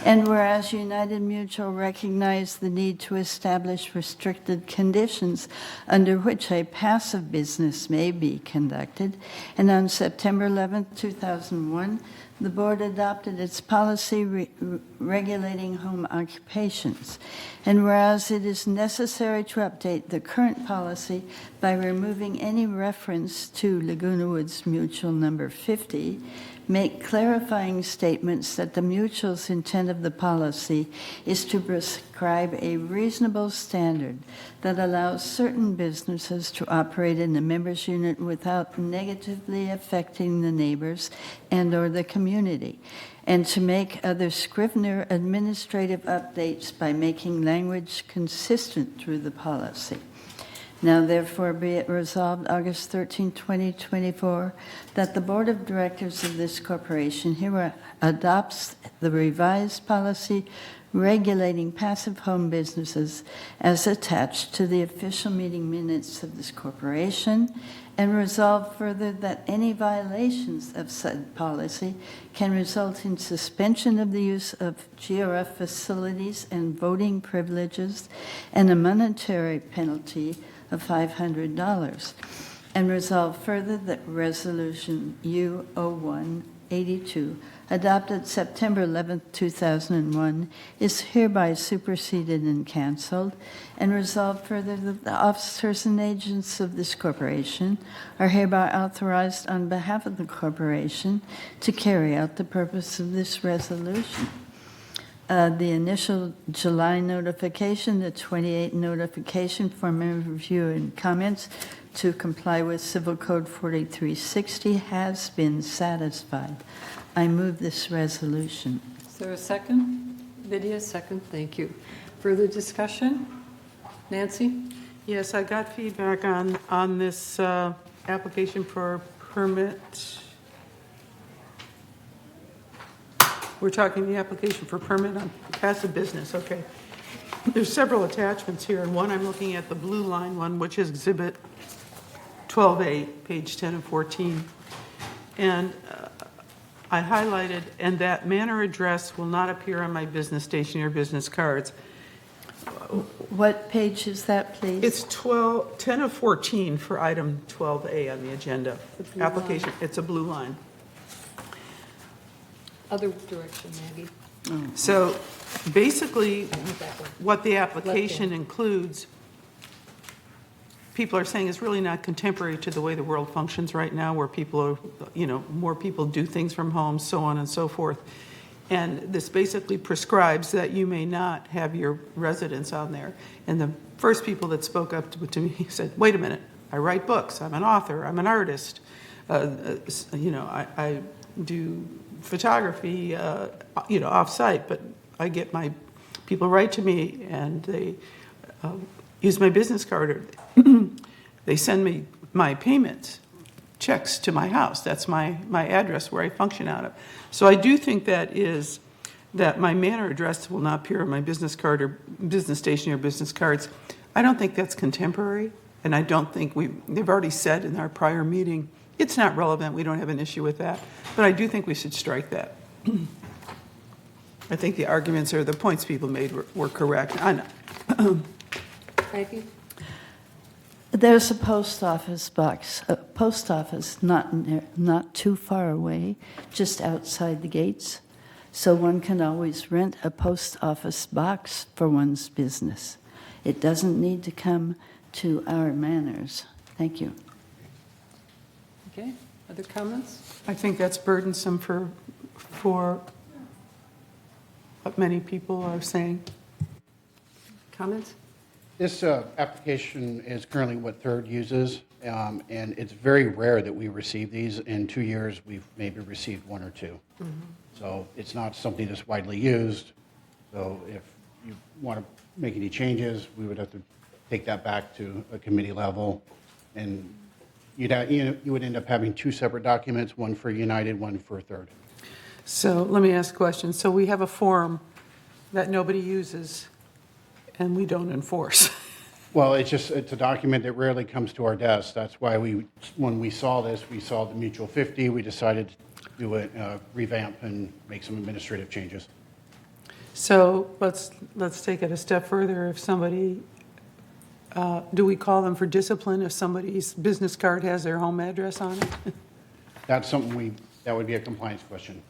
Speaker 13: and whereas United Mutual recognized the need to establish restricted conditions under which a passive business may be conducted, and on September 11, 2001, the board adopted its policy regulating home occupations. And whereas it is necessary to update the current policy by removing any reference to Laguna Woods Mutual number 50, make clarifying statements that the mutual's intent of the policy is to prescribe a reasonable standard that allows certain businesses to operate in the members' unit without negatively affecting the neighbors and/or the community, and to make other Scrivener administrative updates by making language consistent through the policy. Now therefore be it resolved August 13, 2024, that the Board of Directors of this corporation hereby adopts the revised policy regulating passive home businesses as attached to the official meeting minutes of this corporation, and resolve further that any violations of said policy can result in suspension of the use of GRF facilities and voting privileges and a monetary penalty of $500, and resolve further that Resolution U01 82, adopted September 11, 2001, is hereby superseded and canceled, and resolved further that the officers and agents of this corporation are hereby authorized on behalf of the corporation to carry out the purpose of this resolution. The initial July notification, the 28 notification for member review and comments to comply with Civil Code 4360 has been satisfied. I move this resolution.
Speaker 1: Is there a second? Lydia, second, thank you. Further discussion? Nancy?
Speaker 11: Yes, I got feedback on this application for permit. We're talking the application for permit on passive business, okay. There's several attachments here, and one I'm looking at, the blue line one, which is Exhibit 12A, page 10 and 14. And I highlighted, and that manor address will not appear on my business stationery or business cards.
Speaker 13: What page is that, please?
Speaker 11: It's 10 of 14 for item 12A on the agenda. Application, it's a blue line.
Speaker 1: Other direction, Maggie.
Speaker 11: So basically, what the application includes, people are saying is really not contemporary to the way the world functions right now, where people are, more people do things from home, so on and so forth. And this basically prescribes that you may not have your residence on there. And the first people that spoke up to me said, wait a minute, I write books, I'm an author, I'm an artist, I do photography, off-site, but I get people write to me and they use my business card. They send me my payments, checks to my house. That's my address where I function out of. So I do think that my manor address will not appear on my business card or business stationery or business cards. I don't think that's contemporary, and I don't think they've already said in our prior meeting, it's not relevant, we don't have an issue with that. But I do think we should strike that. I think the arguments or the points people made were correct.
Speaker 1: Maggie?
Speaker 13: There's a post office box, a post office not too far away, just outside the gates. So one can always rent a post office box for one's business. It doesn't need to come to our manors. Thank you.
Speaker 1: Okay, other comments?
Speaker 11: I think that's burdensome for what many people are saying.
Speaker 1: Comments?
Speaker 14: This application is currently what Third uses, and it's very rare that we receive these. In 2 years, we've maybe received one or two.
Speaker 11: Mm-hmm.
Speaker 14: So it's not something that's widely used. So if you want to make any changes, we would have to take that back to a committee level, and you would end up having two separate documents, one for United, one for Third.
Speaker 11: So let me ask a question. So we have a form that nobody uses and we don't enforce.
Speaker 14: Well, it's a document that rarely comes to our desk. That's why when we saw this, we saw the Mutual 50, we decided to do a revamp and make some administrative changes.
Speaker 11: So let's take it a step further. If somebody, do we call them for discipline if somebody's business card has their home address on it?
Speaker 14: That's something that would be a compliance question.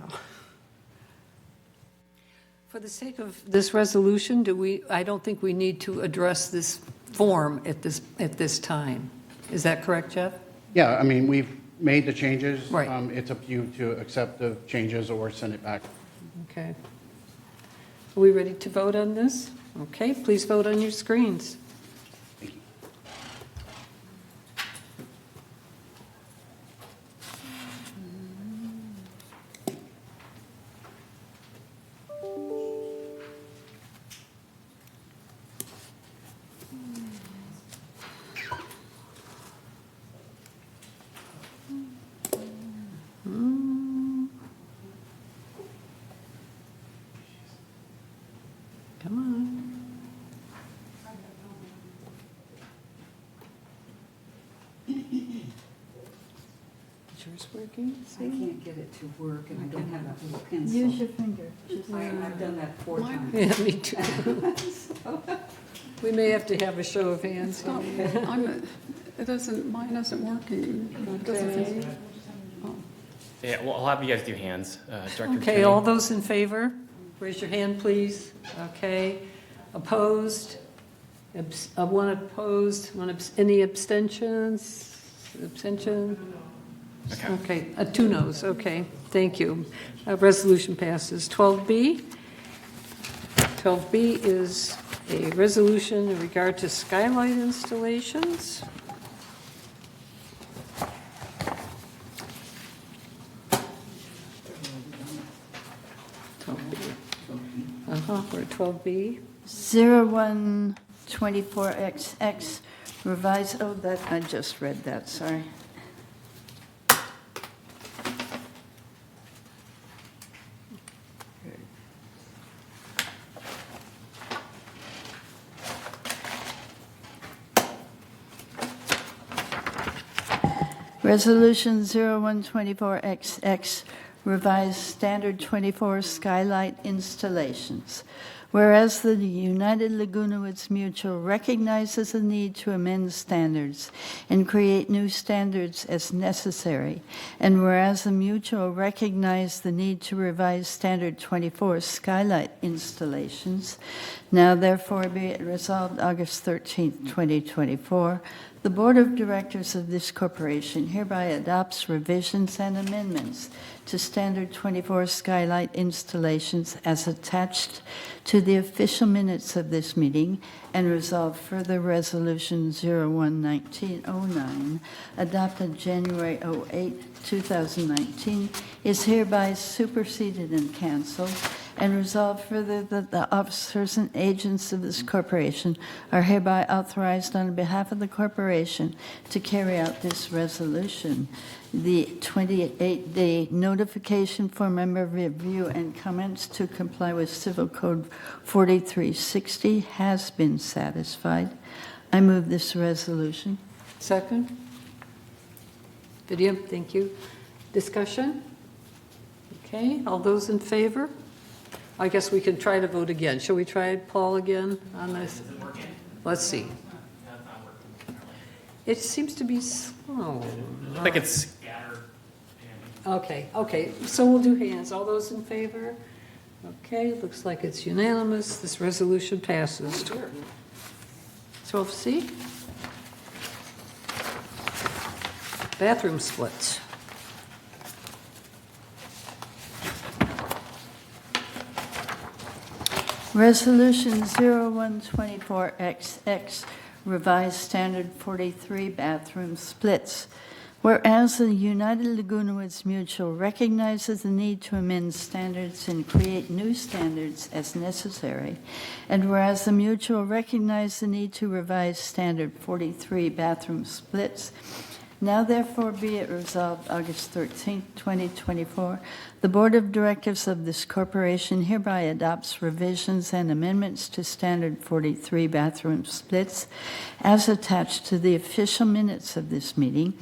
Speaker 1: For the sake of this resolution, I don't think we need to address this form at this time. Is that correct, Jeff?
Speaker 14: Yeah, I mean, we've made the changes.
Speaker 1: Right.
Speaker 14: It's up to you to accept the changes or send it back.
Speaker 1: Okay. Are we ready to vote on this? Okay, please vote on your screens.
Speaker 14: Thank you.
Speaker 1: Come on. Is yours working?
Speaker 8: I can't get it to work, and I don't have that little pencil.
Speaker 13: Use your finger.
Speaker 8: I've done that 4 times.
Speaker 1: Yeah, me too. We may have to have a show of hands.
Speaker 12: Stop. Mine isn't working. It doesn't-
Speaker 1: Okay.
Speaker 12: oh.
Speaker 2: Yeah, well, I'll have you guys do hands. Director
Speaker 1: Okay,
Speaker 2: Kenny.
Speaker 1: all those in favor, raise your hand, please. Okay, opposed? One opposed, any abstentions? Abstention? Okay, 2 noes, okay, thank you. Resolution passes. 12B. 12B is a resolution in regard to skylight installations. We're at 12B.
Speaker 13: 0124XX revised, oh, that, I just read that, sorry. Resolution 0124XX revised standard 24 skylight installations. Whereas the United Laguna Woods Mutual recognizes the need to amend standards and create new standards as necessary, and whereas the Mutual recognized the need to revise standard 24 skylight installations, now therefore be it resolved August 13th, 2024, the Board of Directors of this corporation hereby adopts revisions and amendments to Standard 24 skylight installations as attached to the official minutes of this meeting, and resolve further Resolution 01-1909, adopted January 08, 2019, is hereby superseded and canceled, and resolve further that the officers and agents of this corporation are hereby authorized on behalf of the corporation to carry out this resolution. The 28-day notification for member review and comments to comply with Civil Code 4360 has been satisfied. I move this resolution.
Speaker 1: Second? Video, thank you. Discussion? Okay, all those in favor? I guess we can try to vote again. Shall we try Paul again on this? Let's see. It seems to be slow.
Speaker 2: I think it's scattered.
Speaker 1: Okay, so we'll do hands. All those in favor? Okay, looks like it's unanimous. This resolution passes. 12C. Bathroom splits.
Speaker 13: Resolution 0124XX revised standard 43 bathroom splits. Whereas the United Laguna Woods Mutual recognizes the need to amend standards and create new standards as necessary, and whereas the Mutual recognized the need to revise standard 43 bathroom splits, now therefore be it resolved August 13, 2024, the Board of Directors of this corporation hereby adopts revisions and amendments to Standard 43 bathroom splits as attached to the official minutes of this meeting,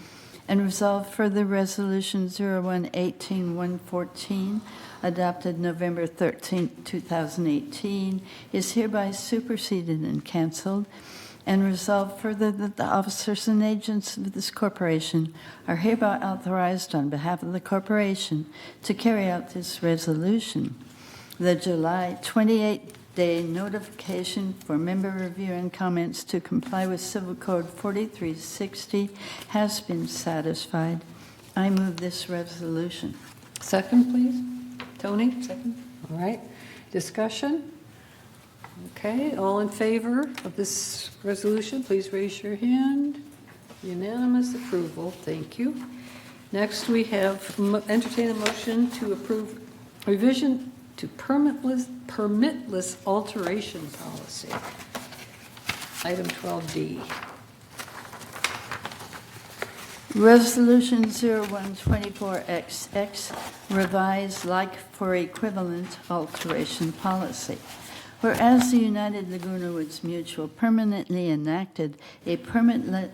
Speaker 13: and resolve further Resolution 01-18-114, adopted November 13, 2018, is hereby superseded and canceled, and resolve further that the officers and agents of this corporation are hereby authorized on behalf of the corporation to carry out this resolution. The July 28-day notification for member review and comments to comply with Civil Code 4360 has been satisfied. I move this resolution.
Speaker 1: Second, please. Tony, second. All right. Discussion? Okay, all in favor of this resolution, please raise your hand. Unanimous approval, thank you. Next, we have entertain a motion to approve revision to permitless alteration policy. Item 12D.
Speaker 13: Resolution 0124XX revised like for equivalent alteration policy. Whereas the United Laguna Woods Mutual permanently enacted a permitless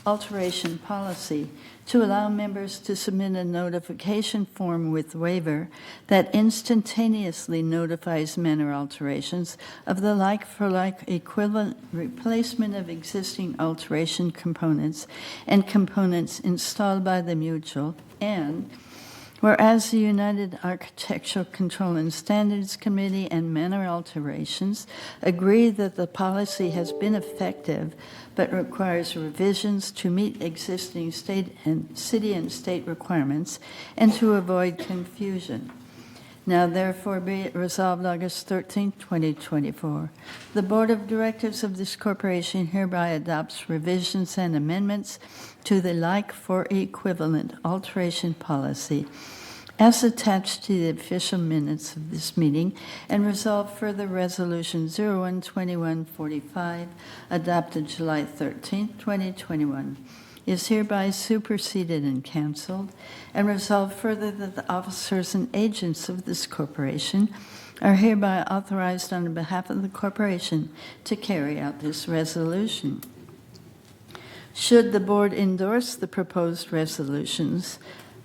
Speaker 13: alteration policy to allow members to submit a notification form with waiver that instantaneously notifies manner alterations of the like-for-like equivalent replacement of existing alteration components and components installed by the mutual, and whereas the United Architectural Control and Standards Committee and Manor Alterations agree that the policy has been effective but requires revisions to meet existing city and state requirements and to avoid confusion. Now therefore be it resolved August 13, 2024, the Board of Directors of this corporation hereby adopts revisions and amendments to the like for equivalent alteration policy as attached to the official minutes of this meeting, and resolve further Resolution 012145, adopted July 13, 2021, is hereby superseded and canceled, and resolve further that the officers and agents of this corporation are hereby authorized on behalf of the corporation to carry out this resolution. Should the board endorse the proposed resolutions,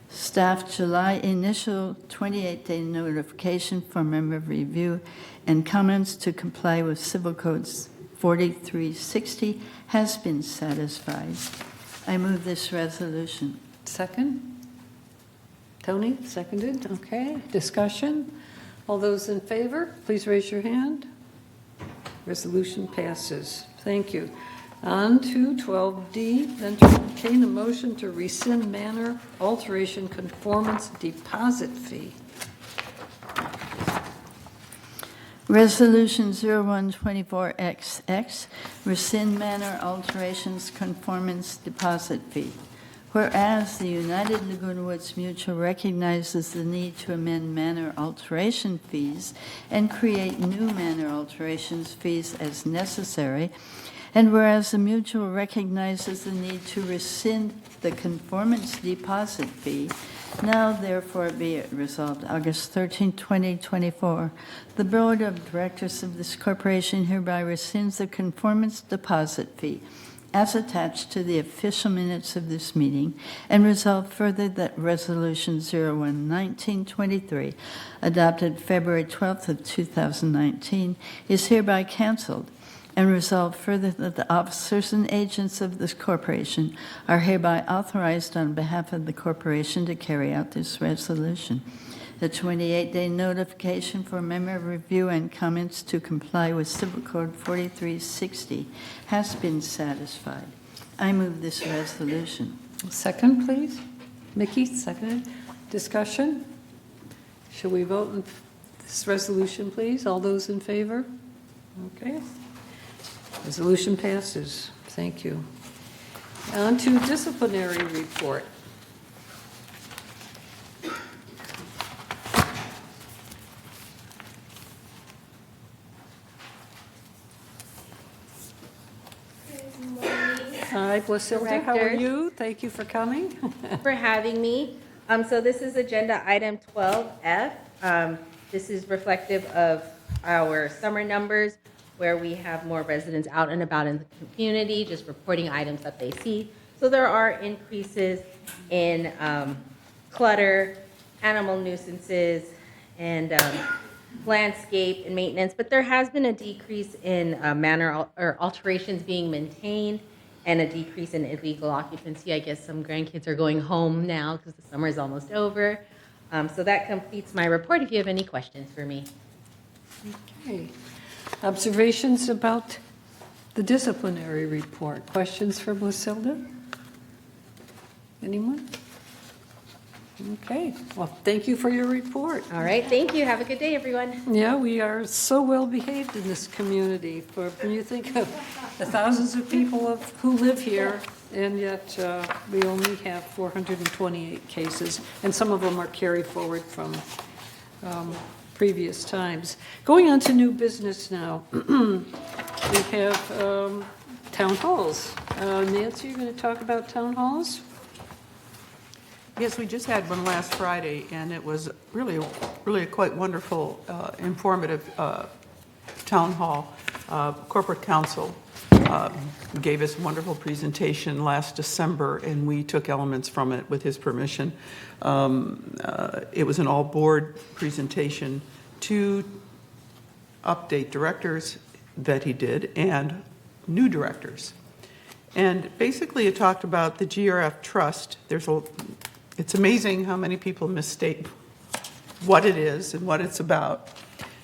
Speaker 13: staff July initial 28-day notification for member review and comments to comply with Civil Codes 4360 has been satisfied. I move this resolution.
Speaker 1: Second? Tony, seconded. Okay, discussion? All those in favor, please raise your hand. Resolution passes. Thank you. On to 12D, entertain a motion to rescind manor alteration conformance deposit fee.
Speaker 13: Resolution 0124XX, rescind manor alterations conformance deposit fee. Whereas the United Laguna Woods Mutual recognizes the need to amend manor alteration fees and create new manor alterations fees as necessary, and whereas the mutual recognizes the need to rescind the conformance deposit fee, now therefore be it resolved August 13, 2024, the Board of Directors of this corporation hereby rescinds the conformance deposit fee as attached to the official minutes of this meeting, and resolve further that Resolution 01-1923, adopted February 12th of 2019, is hereby canceled, and resolve further that the officers and agents of this corporation are hereby authorized on behalf of the corporation to carry out this resolution. The 28-day notification for member review and comments to comply with Civil Code 4360 has been satisfied. I move this resolution.
Speaker 1: Second, please. Mickey, seconded. Discussion? Shall we vote on this resolution, please? All those in favor? Okay. Resolution passes. Thank you. On to disciplinary report. Hi, Blasilda. How are
Speaker 15: Directors.
Speaker 1: you? Thank you for coming.
Speaker 15: For having me. So this is agenda item 12F. This is reflective of our summer numbers, where we have more residents out and about in the community, just reporting items that they see. So there are increases in clutter, animal nuisances, and landscape and maintenance, but there has been a decrease in or alterations being maintained, and a decrease in illegal occupancy. I guess some grandkids are going home now because the summer is almost over. So that completes my report. If you have any questions for me.
Speaker 1: Okay. Observations about the disciplinary report. Questions for Blasilda? Anyone? Okay. Well, thank you for your report.
Speaker 15: All right, thank you. Have a good day, everyone.
Speaker 1: Yeah, we are so well behaved in this community. When you think of the thousands of people who live here, and yet we only have 428 cases, and some of them are carried forward from previous times. Going on to new business now. We have town halls. Nancy, you're going to talk about town halls?
Speaker 11: Yes, we just had one last Friday, and it was really a quite wonderful, informative town hall. Corporate counsel gave us a wonderful presentation last December, and we took elements from it with his permission. It was an all-board presentation to update directors that he did and new directors. And basically, it talked about the GRF trust. It's amazing how many people mistake what it is and what it's about.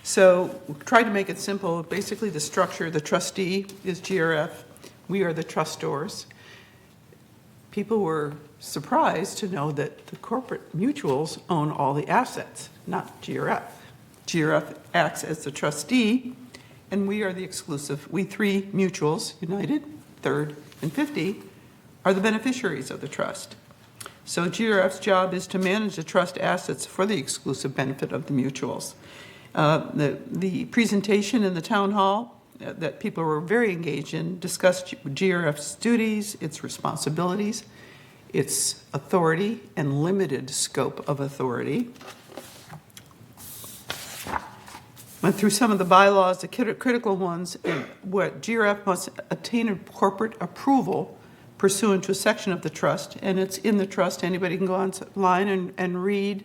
Speaker 11: So we tried to make it simple. Basically, the structure, the trustee is GRF. We are the trustors. People were surprised to know that the corporate mutuals own all the assets, not GRF. GRF acts as the trustee, and we are the exclusive. We three mutuals, United, Third, and 50, are the beneficiaries of the trust. So GRF's job is to manage the trust assets for the exclusive benefit of the mutuals. The presentation in the town hall that people were very engaged in discussed GRF's duties, its responsibilities, its authority, and limited scope of authority. Went through some of the bylaws, the critical ones, and what GRF must obtain a corporate approval pursuant to a section of the trust, and it's in the trust. Anybody can go online and read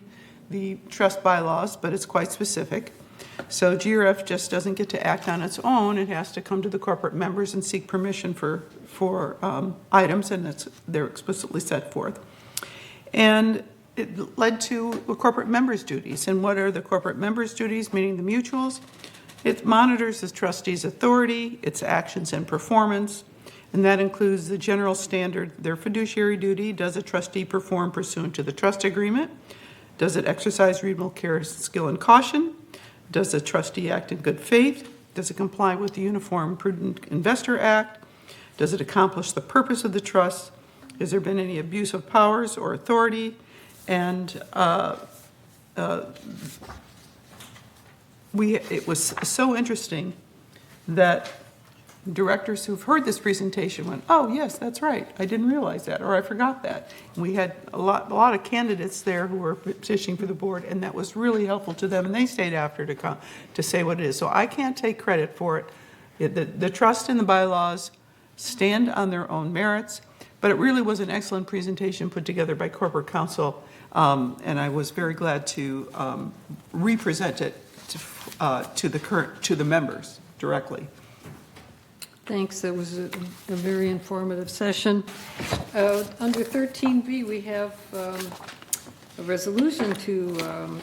Speaker 11: the trust bylaws, but it's quite specific. So GRF just doesn't get to act on its own. It has to come to the corporate members and seek permission for items, and they're explicitly set forth. And it led to the corporate members' duties. And what are the corporate members' duties, meaning the mutuals? It monitors the trustee's authority, its actions and performance, and that includes the general standard, their fiduciary duty. Does a trustee perform pursuant to the trust agreement? Does it exercise reasonable care, skill, and caution? Does the trustee act in good faith? Does it comply with the Uniform Prudent Investor Act? Does it accomplish the purpose of the trust? Has there been any abuse of powers or authority? And it was so interesting that directors who've heard this presentation went, oh, yes, that's right. I didn't realize that, or I forgot that. And we had a lot of candidates there who were petitioning for the board, and that was really helpful to them, and they stayed after to say what it is. So I can't take credit for it. The trust and the bylaws stand on their own merits, but it really was an excellent presentation put together by corporate counsel, and I was very glad to represent it to the members directly.
Speaker 1: Thanks, that was a very informative session. Under 13B, we have a resolution to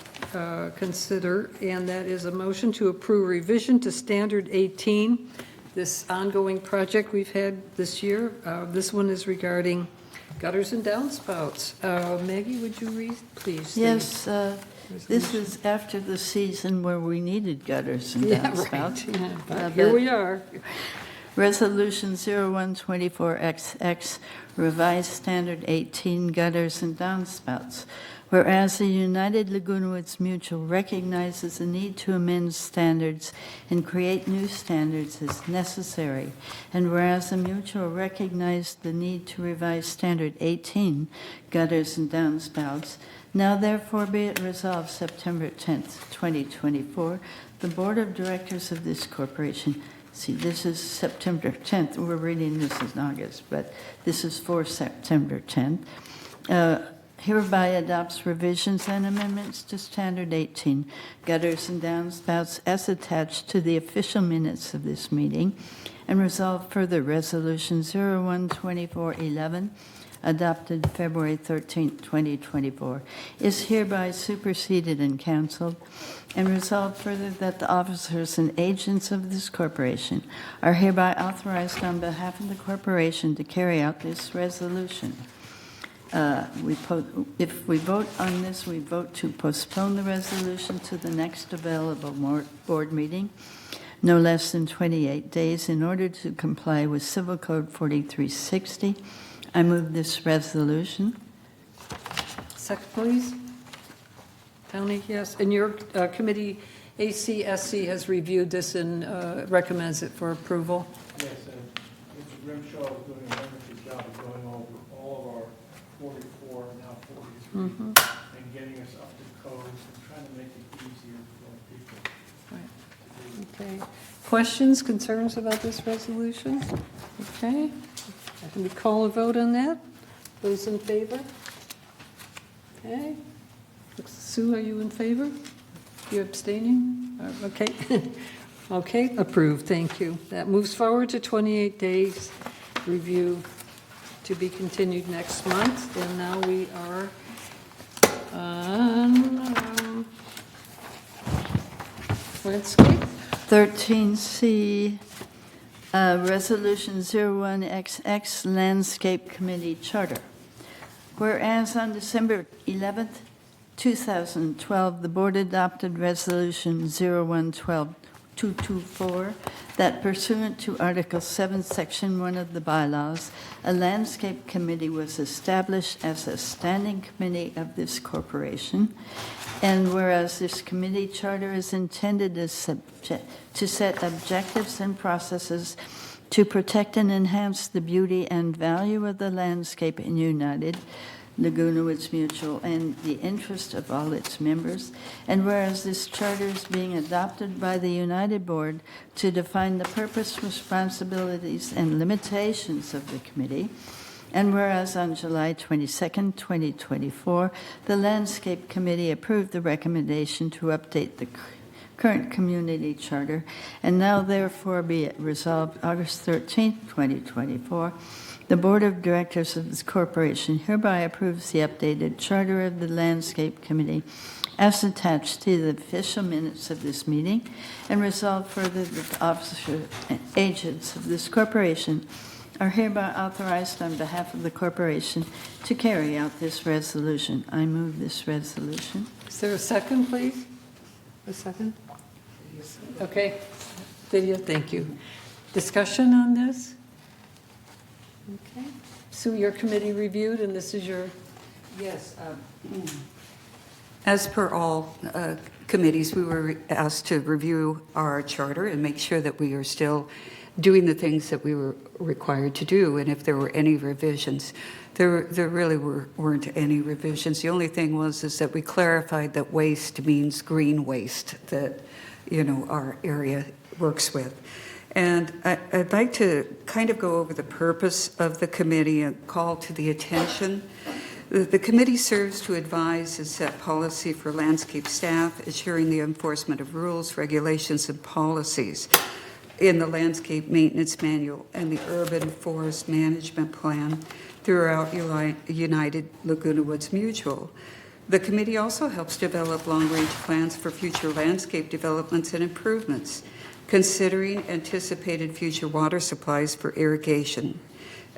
Speaker 1: consider, and that is a motion to approve revision to Standard 18, this ongoing project we've had this year. This one is regarding gutters and downspouts. Maggie, would you read, please?
Speaker 13: Yes, this is after the season where we needed gutters and downspouts.
Speaker 1: Yeah, right. But here we are.
Speaker 13: Resolution 0124XX, revised standard 18 gutters and downspouts. Whereas the United Laguna Woods Mutual recognizes the need to amend standards and create new standards as necessary, and whereas the Mutual recognized the need to revise standard 18 gutters and downspouts, now therefore be it resolved September 10th, 2024, the Board of Directors of this corporation. See, this is September 10th. We're reading this in August, but this is for September 10th. Hereby adopts revisions and amendments to Standard 18, gutters and downspouts, as attached to the official minutes of this meeting, and resolve further Resolution 012411, adopted February 13th, 2024, is hereby superseded and canceled, and resolved further that the officers and agents of this corporation are hereby authorized on behalf of the corporation to carry out this resolution. If we vote on this, we vote to postpone the resolution to the next available board meeting, no less than 28 days, in order to comply with Civil Code 4360. I move this resolution.
Speaker 1: Second, please. Tony, yes. And your committee, ACSC, has reviewed this and recommends it for approval.
Speaker 16: Yes, and Mr. Grimshaw is doing a wonderful job of going over all of our 44, now 43, and getting us up to code and trying to make it easier for people
Speaker 1: Right.
Speaker 16: to
Speaker 1: Okay. Questions, concerns about this resolution? Okay. Can we call a vote on that? Those in favor? Okay. Sue, are you in favor? You abstaining? Okay. Okay, approved, thank you. That moves forward to 28 days review to be continued next month. And now we are on landscape.
Speaker 13: 13C, Resolution 01XX Landscape Committee Charter. Whereas on December 11th, 2012, the board adopted Resolution 0112-224 that pursuant to Article 7, Section 1 of the bylaws, a landscape committee was established as a standing committee of this corporation. And whereas this committee charter is intended to set objectives and processes to protect and enhance the beauty and value of the landscape in United, Laguna Woods Mutual, and the interest of all its members. And whereas this charter is being adopted by the United Board to define the purpose, responsibilities, and limitations of the committee. And whereas on July 22nd, 2024, the Landscape Committee approved the recommendation to update the current community charter, and now therefore be it resolved August 13th, 2024, the Board of Directors of this corporation hereby approves the updated charter of the Landscape Committee as attached to the official minutes of this meeting, and resolve further that the officers and agents of this corporation are hereby authorized on behalf of the corporation to carry out this resolution. I move this resolution.
Speaker 1: Is there a second, please? A second? Okay. Lydia, thank you. Discussion on this? Okay. Sue, your committee reviewed, and this is your...
Speaker 8: Yes. As per all committees, we were asked to review our charter and make sure that we are still doing the things that we were required to do, and if there were any revisions. There really weren't any revisions. The only thing is that we clarified that waste means green waste that, our area works with. And I'd like to kind of go over the purpose of the committee and call to the attention. The committee serves to advise and set policy for landscape staff, ensuring the enforcement of rules, regulations, and policies in the Landscape Maintenance Manual and the Urban Forest Management Plan throughout United Laguna Woods Mutual. The committee also helps develop long-range plans for future landscape developments and improvements, considering anticipated future water supplies for irrigation.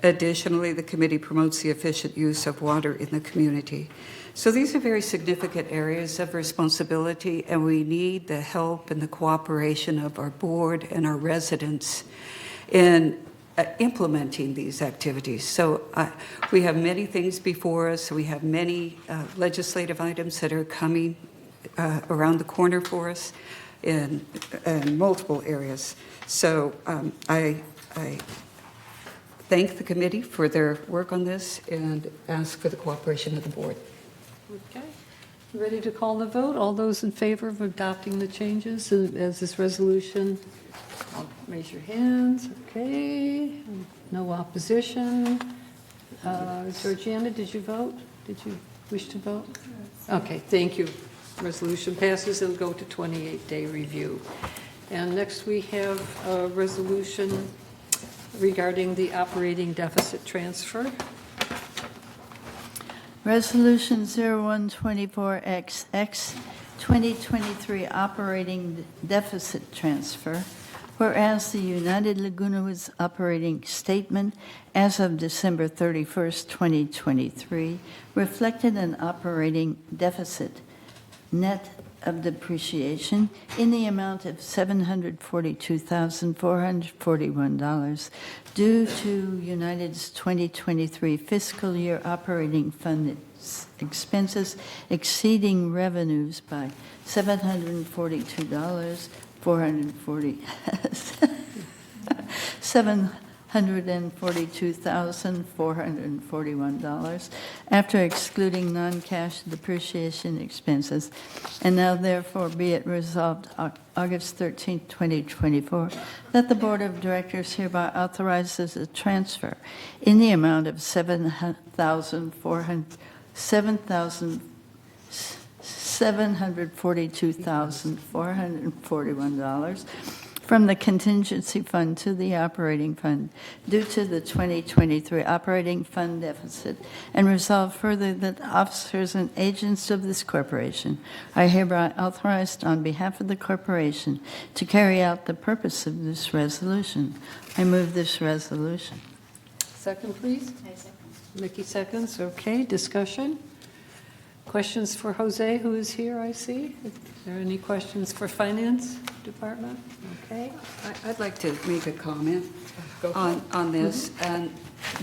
Speaker 8: Additionally, the committee promotes the efficient use of water in the community. So these are very significant areas of responsibility, and we need the help and the cooperation of our board and our residents in implementing these activities. So we have many things before us. We have many legislative items that are coming around the corner for us in multiple areas. So I thank the committee for their work on this and ask for the cooperation of the board.
Speaker 1: Okay. Ready to call the vote? All those in favor of adopting the changes as this resolution? Raise your hands. Okay. No opposition. Georgiana, did you vote? Did you wish to vote? Okay, thank you. Resolution passes. It'll go to 28-day review. And next we have a resolution regarding the operating deficit transfer.
Speaker 13: Resolution 0124XX 2023 operating deficit transfer. Whereas the United Laguna Woods operating statement as of December 31st, 2023 reflected an operating deficit net of depreciation in the amount of $742,441 due to United's 2023 fiscal year operating fund expenses exceeding revenues by $742,440 $142,441 after excluding non-cash depreciation expenses. And now therefore be it resolved August 13, 2024, that the Board of Directors hereby authorizes a transfer in the amount of $742,441 from the contingency fund to the operating fund due to the 2023 operating fund deficit, and resolve further that officers and agents of this corporation are hereby authorized on behalf of the corporation to carry out the purpose of this resolution. I move this resolution.
Speaker 1: Second, please. Mickey seconds. Okay, discussion? Questions for Jose, who is here, I see? Is there any questions for Finance Department? Okay.
Speaker 8: I'd like to make a comment on this. And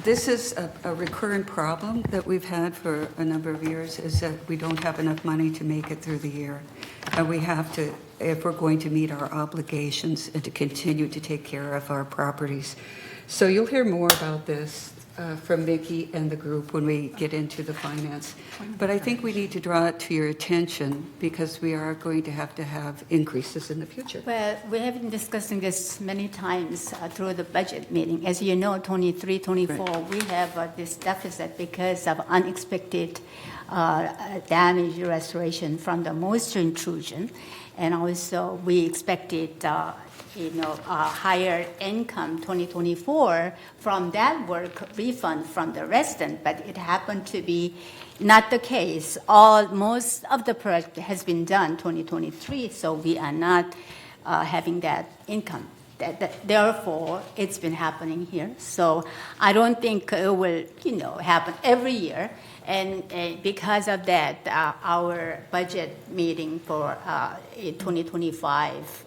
Speaker 8: this is a recurrent problem that we've had for a number of years, is that we don't have enough money to make it through the year. And we have to, if we're going to meet our obligations and to continue to take care of our properties. So you'll hear more about this from Mickey and the group when we get into the finance. But I think we need to draw it to your attention because we are going to have increases in the future.
Speaker 17: Well, we have been discussing this many times through the budget meeting. As you know, 23, 24, right. We have this deficit because of unexpected damage restoration from the moisture intrusion. And also we expected higher income 2024 from that work refund from the resident, but it happened to be not the case. Most of the project has been done 2023, so we are not having that income. Therefore, it's been happening here. So I don't think it will, happen every year. And because of that, our budget meeting for 2025,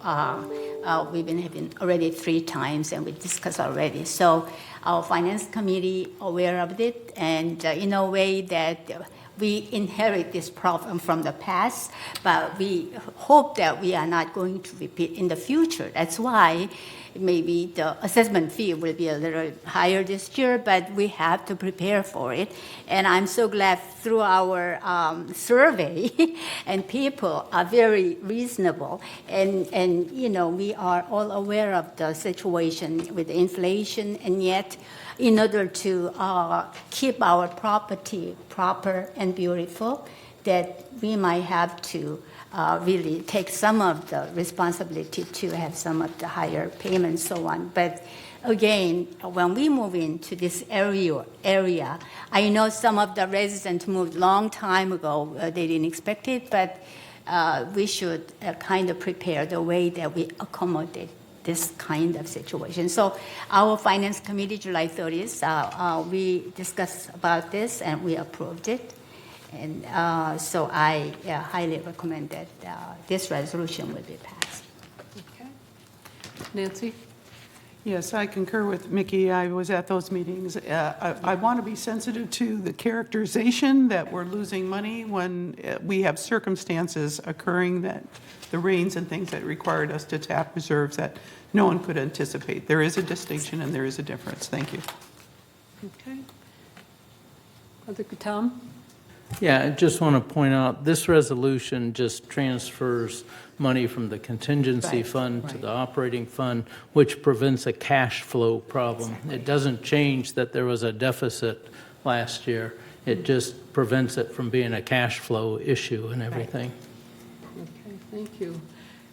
Speaker 17: we've been having already 3 times, and we discussed already. So our finance committee aware of it, and in a way that we inherit this problem from the past, but we hope that we are not going to repeat in the future. That's why maybe the assessment fee will be a little higher this year, but we have to prepare for it. And I'm so glad through our survey, and people are very reasonable. And we are all aware of the situation with inflation, and yet in order to keep our property proper and beautiful, that we might have to really take some of the responsibility to have some of the higher payments, so on. But again, when we move into this area, I know some of the residents moved long time ago. They didn't expect it, but we should kind of prepare the way that we accommodate this kind of situation. So our finance committee, July 30th, we discussed about this and we approved it. And so I highly recommend that this resolution will be passed.
Speaker 1: Okay. Nancy?
Speaker 11: Yes, I concur with Mickey. I was at those meetings. I want to be sensitive to the characterization that we're losing money when we have circumstances occurring, that the rains and things that required us to tap reserves that no one could anticipate. There is a distinction and there is a difference. Thank you.
Speaker 1: Okay. Tom?
Speaker 18: Yeah, I just want to point out, this resolution just transfers money from the contingency fund to the operating fund, which prevents a cash flow problem. Exactly. It doesn't change that there was a deficit last year. It just prevents it from being a cash flow issue and everything.
Speaker 1: Right. Okay, thank you.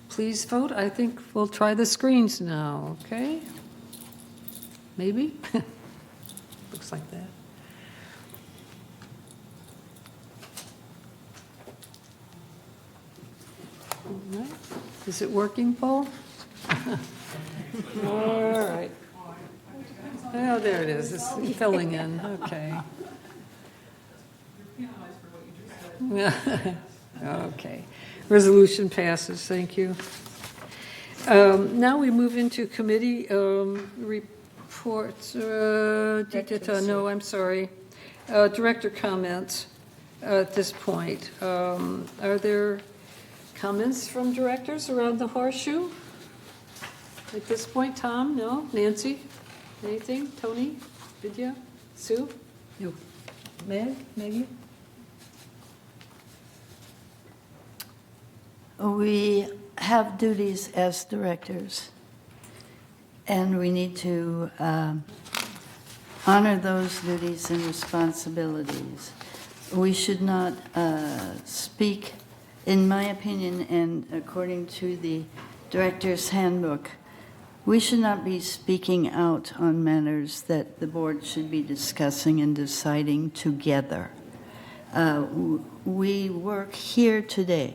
Speaker 1: Please vote. I think we'll try the screens now, okay? Maybe? Looks like that. All right. Is it working, Paul? All right. Oh, there it is. It's filling in. Okay. Okay. Resolution passes. Thank you. Now we move into committee reports. No, I'm sorry. Director comments at this point. Are there comments from directors around the horseshoe? At this point, Tom? No? Nancy? Anything? Tony? Vidya? Sue?
Speaker 4: No.
Speaker 1: Meg? Maggie?
Speaker 13: We have duties as directors, and we need to honor those duties and responsibilities. We should not speak, in my opinion, and according to the Director's Handbook, we should not be speaking out on matters that the board should be discussing and deciding together. We work here today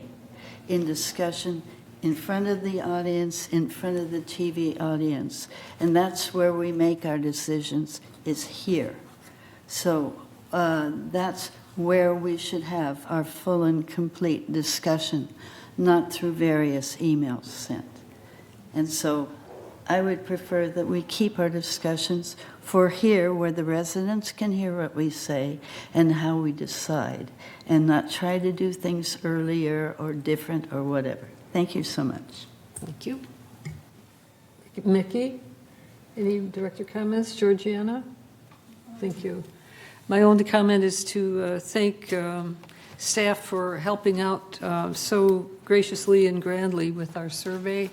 Speaker 13: in discussion in front of the audience, in front of the TV audience, and that's where we make our decisions, is here. So that's where we should have our full and complete discussion, not through various emails sent. And so I would prefer that we keep our discussions for here, where the residents can hear what we say and how we decide, and not try to do things earlier or different or whatever. Thank you so much.
Speaker 1: Thank you. Mickey? Any director comments? Georgiana? Thank you. My only comment is to thank staff for helping out so graciously and grandly with our survey.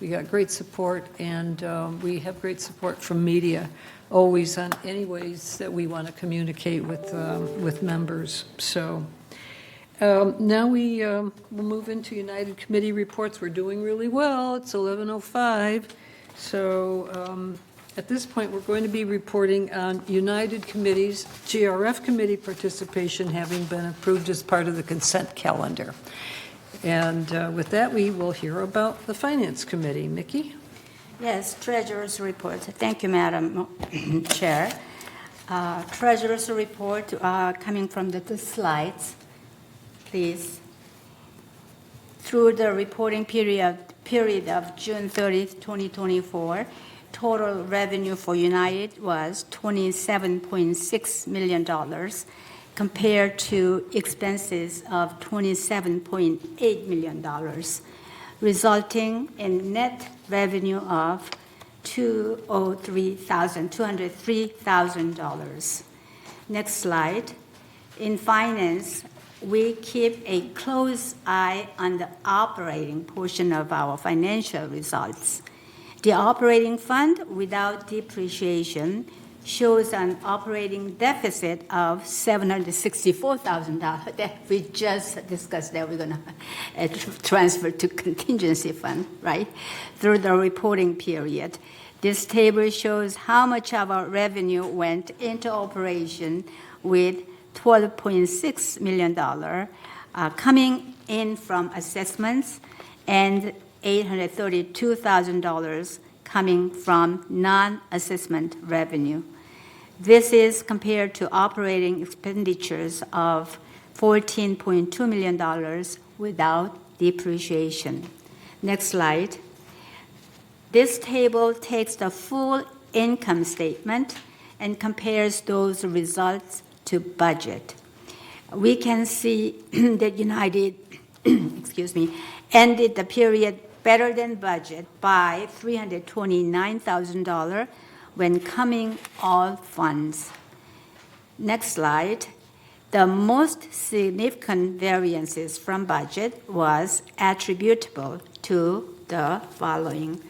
Speaker 1: We got great support, and we have great support from media, always on any ways that we want to communicate with members. So now we'll move into United Committee reports. We're doing really well. It's 11:05. So at this point, we're going to be reporting on United Committee's GRF committee participation having been approved as part of the consent calendar. And with that, we will hear about the Finance Committee. Mickey?
Speaker 17: Yes, Treasurer's Report. Thank you, Madam Chair. Treasurer's Report coming from the slides, please. Through the reporting period of June 30th, 2024, total revenue for United was $27.6 million, compared to expenses of $27.8 million, resulting in net revenue of $203,000. Next slide. In finance, we keep a close eye on the operating portion of our financial results. The operating fund without depreciation shows an operating deficit of $764,000 that we just discussed that we're going to transfer to contingency fund, right, through the reporting period. This table shows how much of our revenue went into operation, with $12.6 million coming in from assessments and $832,000 coming from non-assessment revenue. This is compared to operating expenditures of $14.2 million without depreciation. Next slide. This table takes the full income statement and compares those results to budget. We can see that United ended the period better than budget by $329,000 when coming all funds. Next slide. The most significant variances from budget was attributable to the following.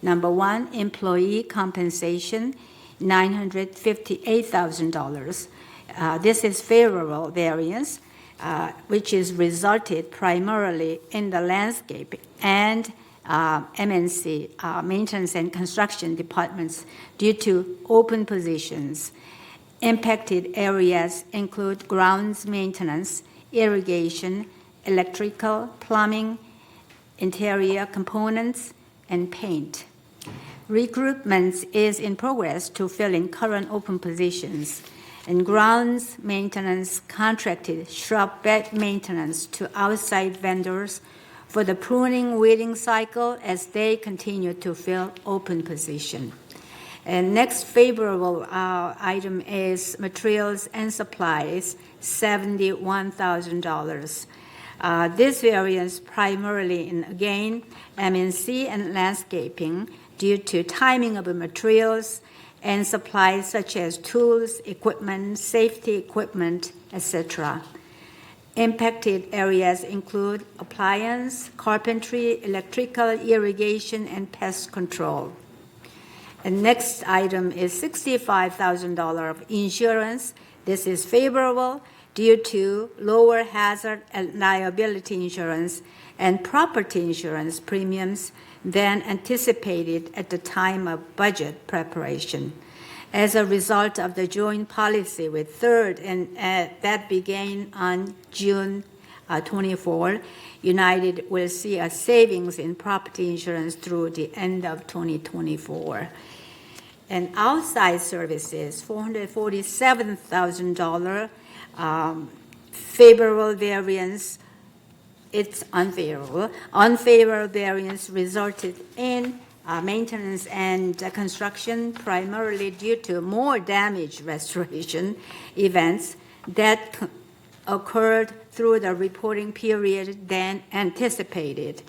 Speaker 17: Number one, employee compensation, $958,000. This is favorable variance, which is resulted primarily in the landscape and MNC, maintenance and construction departments, due to open positions. Impacted areas include grounds maintenance, irrigation, electrical, plumbing, interior components, and paint. Recruitment is in progress to fill in current open positions. And grounds maintenance contracted shrub bed maintenance to outside vendors for the pruning weeding cycle as they continue to fill open position. And next favorable item is materials and supplies, $71,000. This variance primarily in, again, MNC and landscaping due to timing of the materials and supplies such as tools, equipment, safety equipment, etc. Impacted areas include appliance, carpentry, electrical, irrigation, and pest control. And next item is $65,000 of insurance. This is favorable due to lower hazard and liability insurance and property insurance premiums than anticipated at the time of budget preparation. As a result of the joint policy with Third, and that began on June 24, United will see a savings in property insurance through the end of 2024. And outside services, $447,000 favorable variance. It's unfavorable. Unfavorable variance resulted in maintenance and construction, primarily due to more damage restoration events that occurred through the reporting period than anticipated.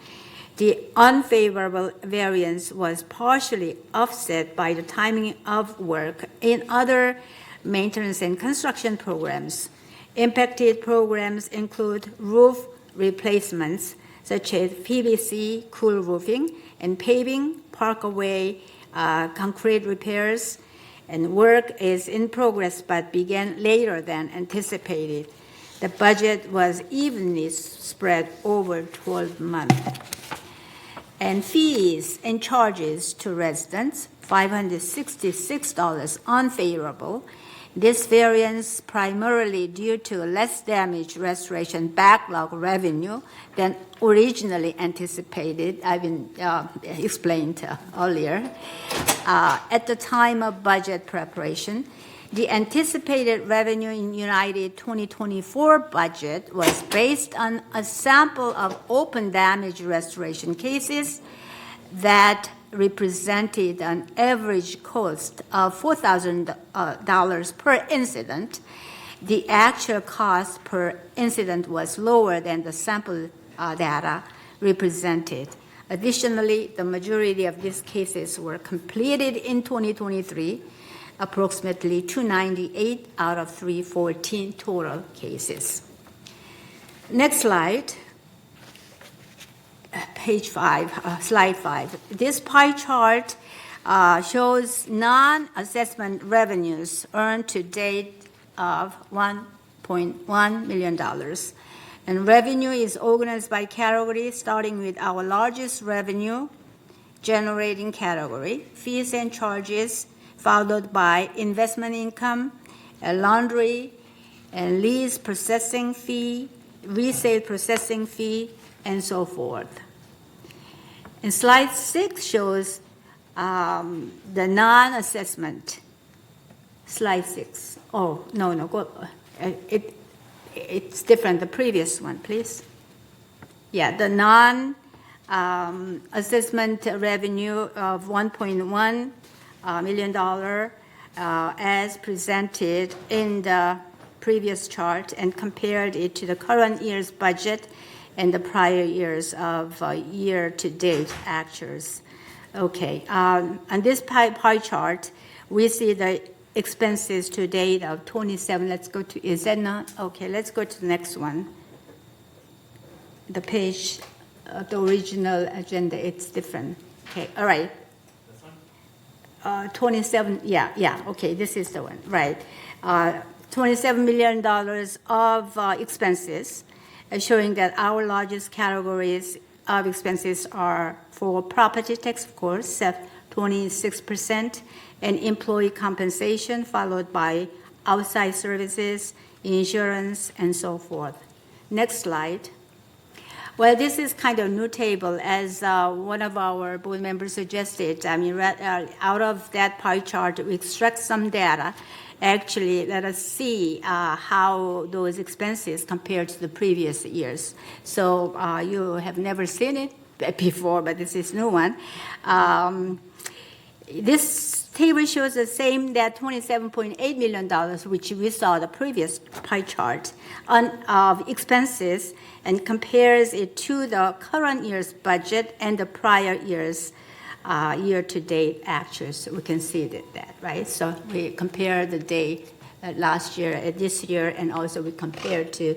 Speaker 17: The unfavorable variance was partially offset by the timing of work in other maintenance and construction programs. Impacted programs include roof replacements, such as PVC cool roofing, and paving, parkway, concrete repairs, and work is in progress but began later than anticipated. The budget was evenly spread over 12 months. And fees and charges to residents, $566 unfavorable. This variance primarily due to less damage restoration backlog revenue than originally anticipated. I've been explained earlier. At the time of budget preparation, the anticipated revenue in United 2024 budget was based on a sample of open damage restoration cases that represented an average cost of $4,000 per incident. The actual cost per incident was lower than the sample data represented. Additionally, the majority of these cases were completed in 2023, approximately 298 out of 314 total cases. Next slide. Page 5, slide 5. This pie chart shows non-assessment revenues earned to date of $1.1 million. And revenue is organized by category, starting with our largest revenue generating category, fees and charges, followed by investment income, laundry, and lease processing fee, resale processing fee, and so forth. And slide 6 shows the non-assessment. Slide 6. Oh, no, go. It's different. The previous one, please. Yeah, the non-assessment revenue of $1.1 million as presented in the previous chart and compared it to the current year's budget and the prior years of year-to-date actuals. Okay, on this pie chart, we see the expenses to date of 27. Let's go to, is that not? Okay, let's go to the next one. The page of the original agenda, it's different. Okay, all right. 27, yeah, okay, this is the one, right. $27 million of expenses, showing that our largest categories of expenses are for property tax, of course, 26%, and employee compensation, followed by outside services, insurance, and so forth. Next slide. Well, this is kind of a new table, as one of our board members suggested. I mean, out of that pie chart, we extract some data. Actually, let us see how those expenses compare to the previous years. So you have never seen it before, but this is a new one. This table shows the same, that $27.8 million, which we saw the previous pie chart, of expenses, and compares it to the current year's budget and the prior year's year-to-date actuals, we can see that, right? So we compare the date last year, this year, and also we compare to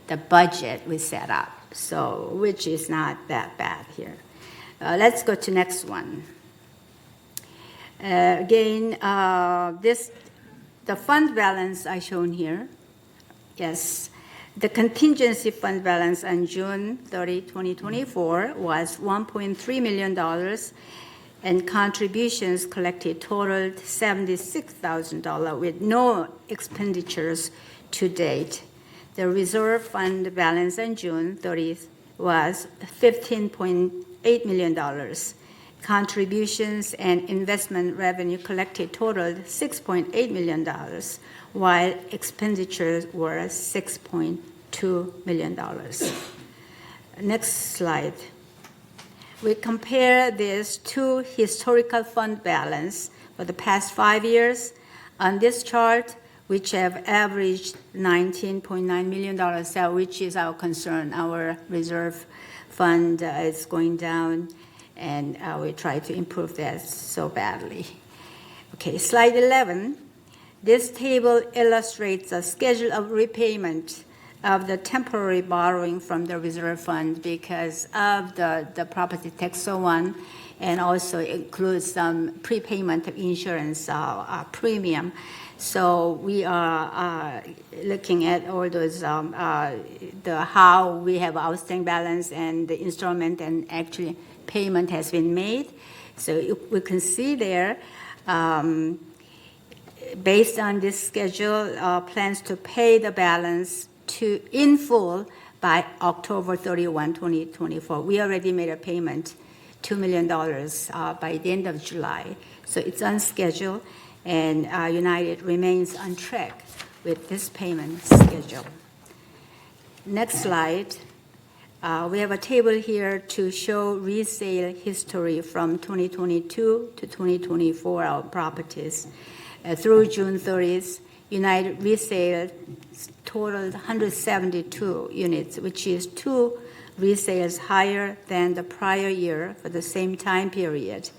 Speaker 17: the budget we set up, so which is not that bad here. Let's go to next one. Again, the fund balance I shown here. Yes, the contingency fund balance on June 30, 2024 was $1.3 million, and contributions collected totaled $76,000 with no expenditures to date. The reserve fund balance on June 30th was $15.8 million. Contributions and investment revenue collected totaled $6.8 million, while expenditures were $6.2 million. Next slide. We compare this to historical fund balance for the past 5 years. On this chart, which have averaged $19.9 million, so which is our concern. Our reserve fund is going down, and we try to improve that so badly. Okay, slide 11. This table illustrates a schedule of repayment of the temporary borrowing from the reserve fund because of the property tax so on, and also includes some prepayment of insurance premium. So we are looking at all those, how we have outstanding balance and the installment and actually payment has been made. So we can see there, based on this schedule, plans to pay the balance in full by October 31, 2024. We already made a payment, $2 million by the end of July. So it's on schedule, and United remains on track with this payment schedule. Next slide. We have a table here to show resale history from 2022 to 2024, our properties. Through June 30th, United resale totaled 172 units, which is 2 resales higher than the prior year for the same time period.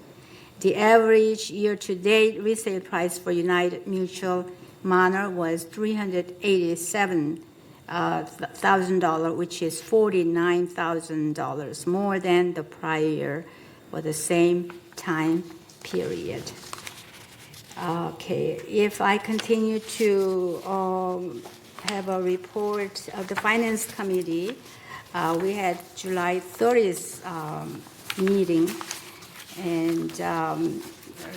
Speaker 17: The average year-to-date resale price for United Mutual Manor was $387,000, which is $49,000 more than the prior year for the same time period. Okay, if I continue to have a report of the Finance Committee, we had July 30th meeting, and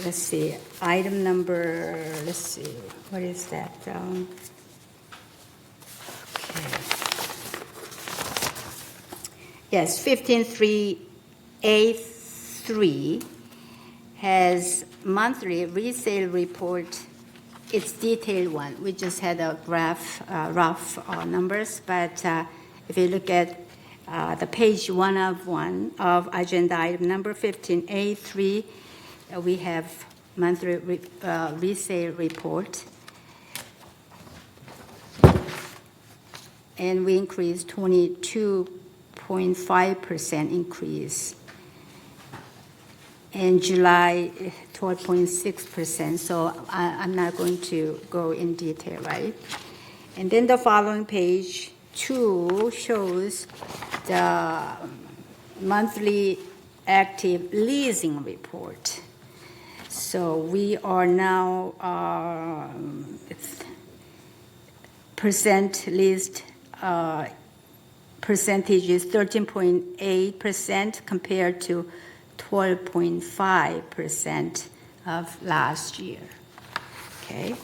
Speaker 17: let's see, item number, let's see, what is that? Okay. Yes, 153A3 has monthly resale report. It's detailed one. We just had a graph, rough numbers, but if you look at the page 1 of agenda item number 15A3, we have monthly resale report. And we increased 22.5% increase. In July, 12.6%, so I'm not going to go in detail, right? And then the following page 2 shows the monthly active leasing report. So we are now percent leased, percentage is 13.8% compared to 12.5% of last year. Okay.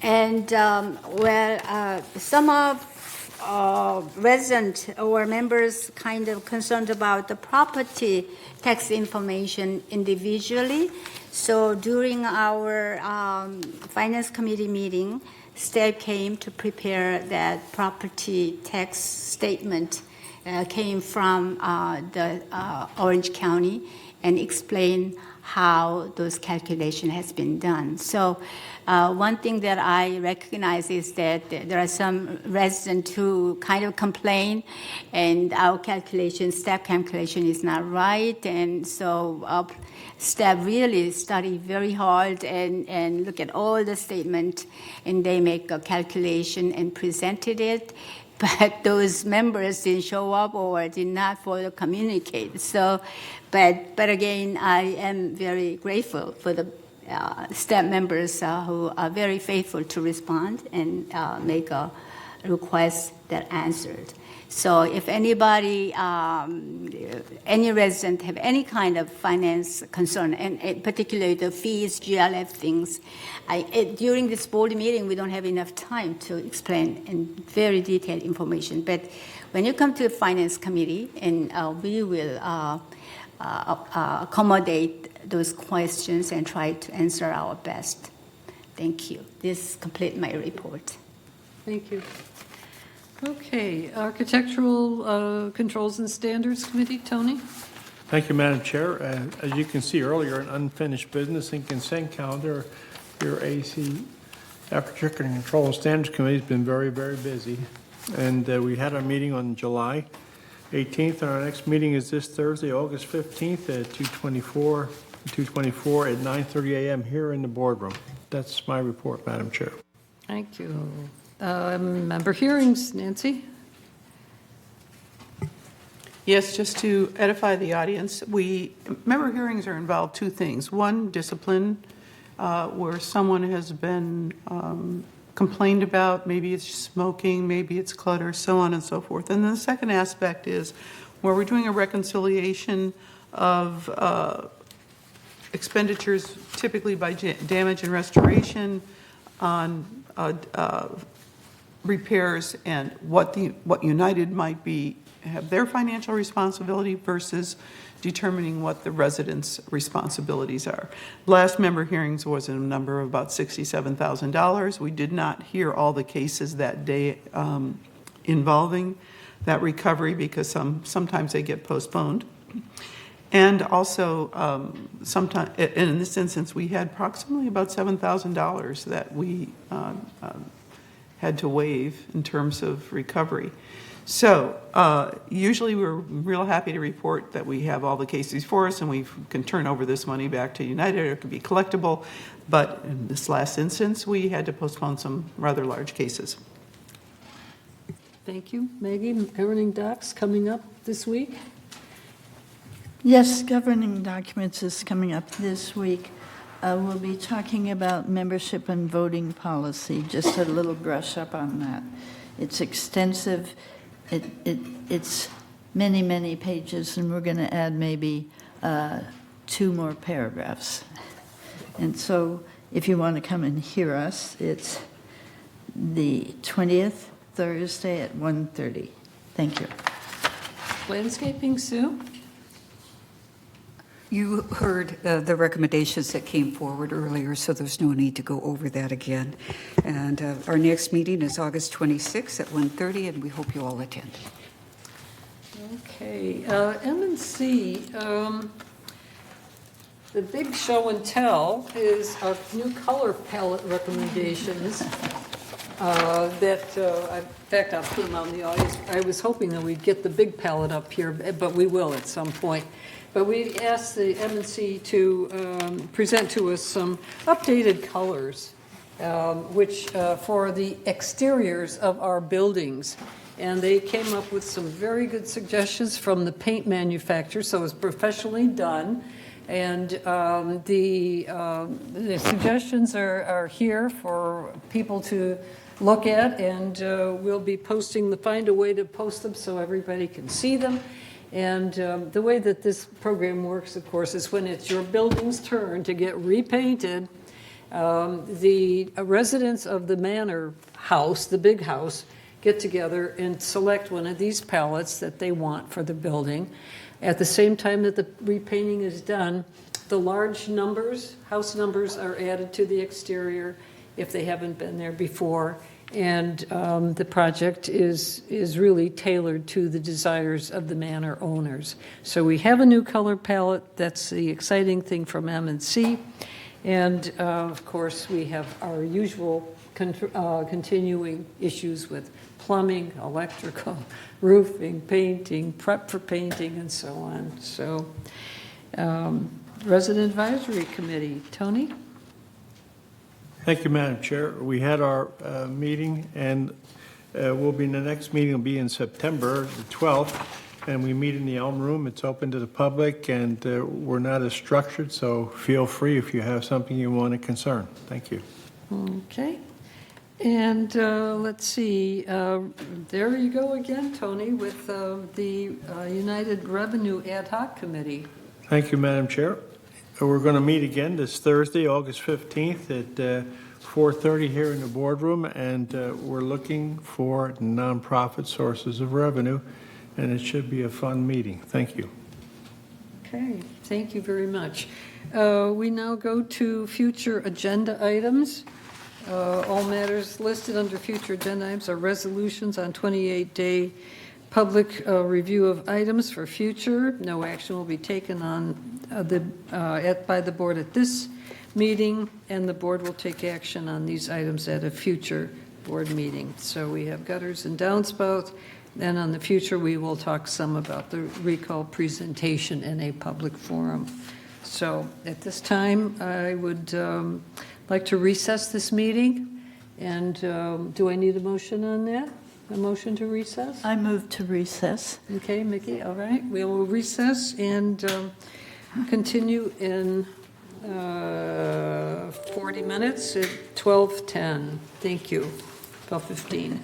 Speaker 17: And some of residents or members kind of concerned about the property tax information individually. So during our Finance Committee meeting, staff came to prepare that property tax statement came from the Orange County and explain how those calculation has been done. So one thing that I recognize is that there are some residents who kind of complain, and our calculation, staff calculation is not right, and so staff really study very hard and look at all the statement, and they make a calculation and presented it. But those members didn't show up or did not further communicate. So, but again, I am very grateful for the staff members who are very faithful to respond and make a request that answered. So if anybody, any resident have any kind of finance concern, and particularly the fees, GLF things, during this board meeting, we don't have enough time to explain in very detailed information. But when you come to the finance committee, and we will accommodate those questions and try to answer our best. Thank you. This completes my report.
Speaker 1: Thank you. Okay, Architectural Controls and Standards Committee, Tony?
Speaker 16: Thank you, Madam Chair. As you can see earlier, an unfinished business and consent calendar. Your AC, Architecture and Control and Standards Committee, has been very, very busy. And we had our meeting on July 18th, and our next meeting is this Thursday, August 15th at 2:24 at 9:30 a.m. here in the boardroom. That's my report, Madam Chair.
Speaker 1: Thank you. Member hearings, Nancy?
Speaker 11: Yes, just to edify the audience, member hearings are involved two things. One, discipline, where someone has been complained about, maybe it's smoking, maybe it's clutter, so on and so forth. And then the second aspect is where we're doing a reconciliation of expenditures, typically by damage and restoration, on repairs, and what United might have their financial responsibility versus determining what the residents' responsibilities are. Last member hearings was a number of about $67,000. We did not hear all the cases that day involving that recovery because sometimes they get postponed. And also, in this instance, we had approximately about $7,000 that we had to waive in terms of recovery. So usually we're real happy to report that we have all the cases for us and we can turn over this money back to United, or it could be collectible. But in this last instance, we had to postpone some rather large cases.
Speaker 1: Thank you. Maggie, governing docs coming up this week?
Speaker 13: Yes, governing documents is coming up this week. We'll be talking about membership and voting policy, just a little brush up on that. It's extensive. It's many, many pages, and we're going to add maybe 2 more paragraphs. And so if you want to come and hear us, it's the 20th, Thursday at 1:30. Thank you.
Speaker 1: Landscaping, Sue?
Speaker 8: You heard the recommendations that came forward earlier, so there's no need to go over that again. And our next meeting is August 26th at 1:30, and we hope you all attend.
Speaker 1: Okay, M&C, the big show and tell is our new color palette recommendations in fact, I'll put them out in the audience. I was hoping that we'd get the big palette up here, but we will at some point. But we asked the M&C to present to us some updated colors, which for the exteriors of our buildings. And they came up with some very good suggestions from the paint manufacturer, so it was professionally done. And the suggestions are here for people to look at, and we'll be find a way to post them so everybody can see them. And the way that this program works, of course, is when it's your building's turn to get repainted, the residents of the manor house, the big house, get together and select one of these palettes that they want for the building. At the same time that the repainting is done, the large numbers, house numbers, are added to the exterior if they haven't been there before. And the project is really tailored to the desires of the manor owners. So we have a new color palette. That's the exciting thing from M&C. And of course, we have our usual continuing issues with plumbing, electrical, roofing, painting, prep for painting, and so on. So, Resident Advisory Committee, Tony?
Speaker 16: Thank you, Madam Chair. We had our meeting, and the next meeting will be in September the 12th, and we meet in the Elm Room. It's open to the public, and we're not as structured, so feel free if you have something you want to concern. Thank you.
Speaker 1: Okay. And let's see, there you go again, Tony, with the United Revenue Ad Hoc Committee.
Speaker 16: Thank you, Madam Chair. We're going to meet again this Thursday, August 15th at 4:30 here in the boardroom, and we're looking for nonprofit sources of revenue, and it should be a fun meeting. Thank you.
Speaker 1: Okay, thank you very much. We now go to future agenda items. All matters listed under future agenda items are resolutions on 28-day public review of items for future. No action will be taken on by the board at this meeting, and the board will take action on these items at a future board meeting. So we have gutters and downspouts, and on the future we will talk some about the recall presentation in a public forum. So at this time, I would like to recess this meeting, and do I need a motion on that? A motion to recess?
Speaker 13: I move to recess.
Speaker 1: Okay, Mickey, all right. We will recess and continue in 40 minutes at 12:10. Thank you. 12:15.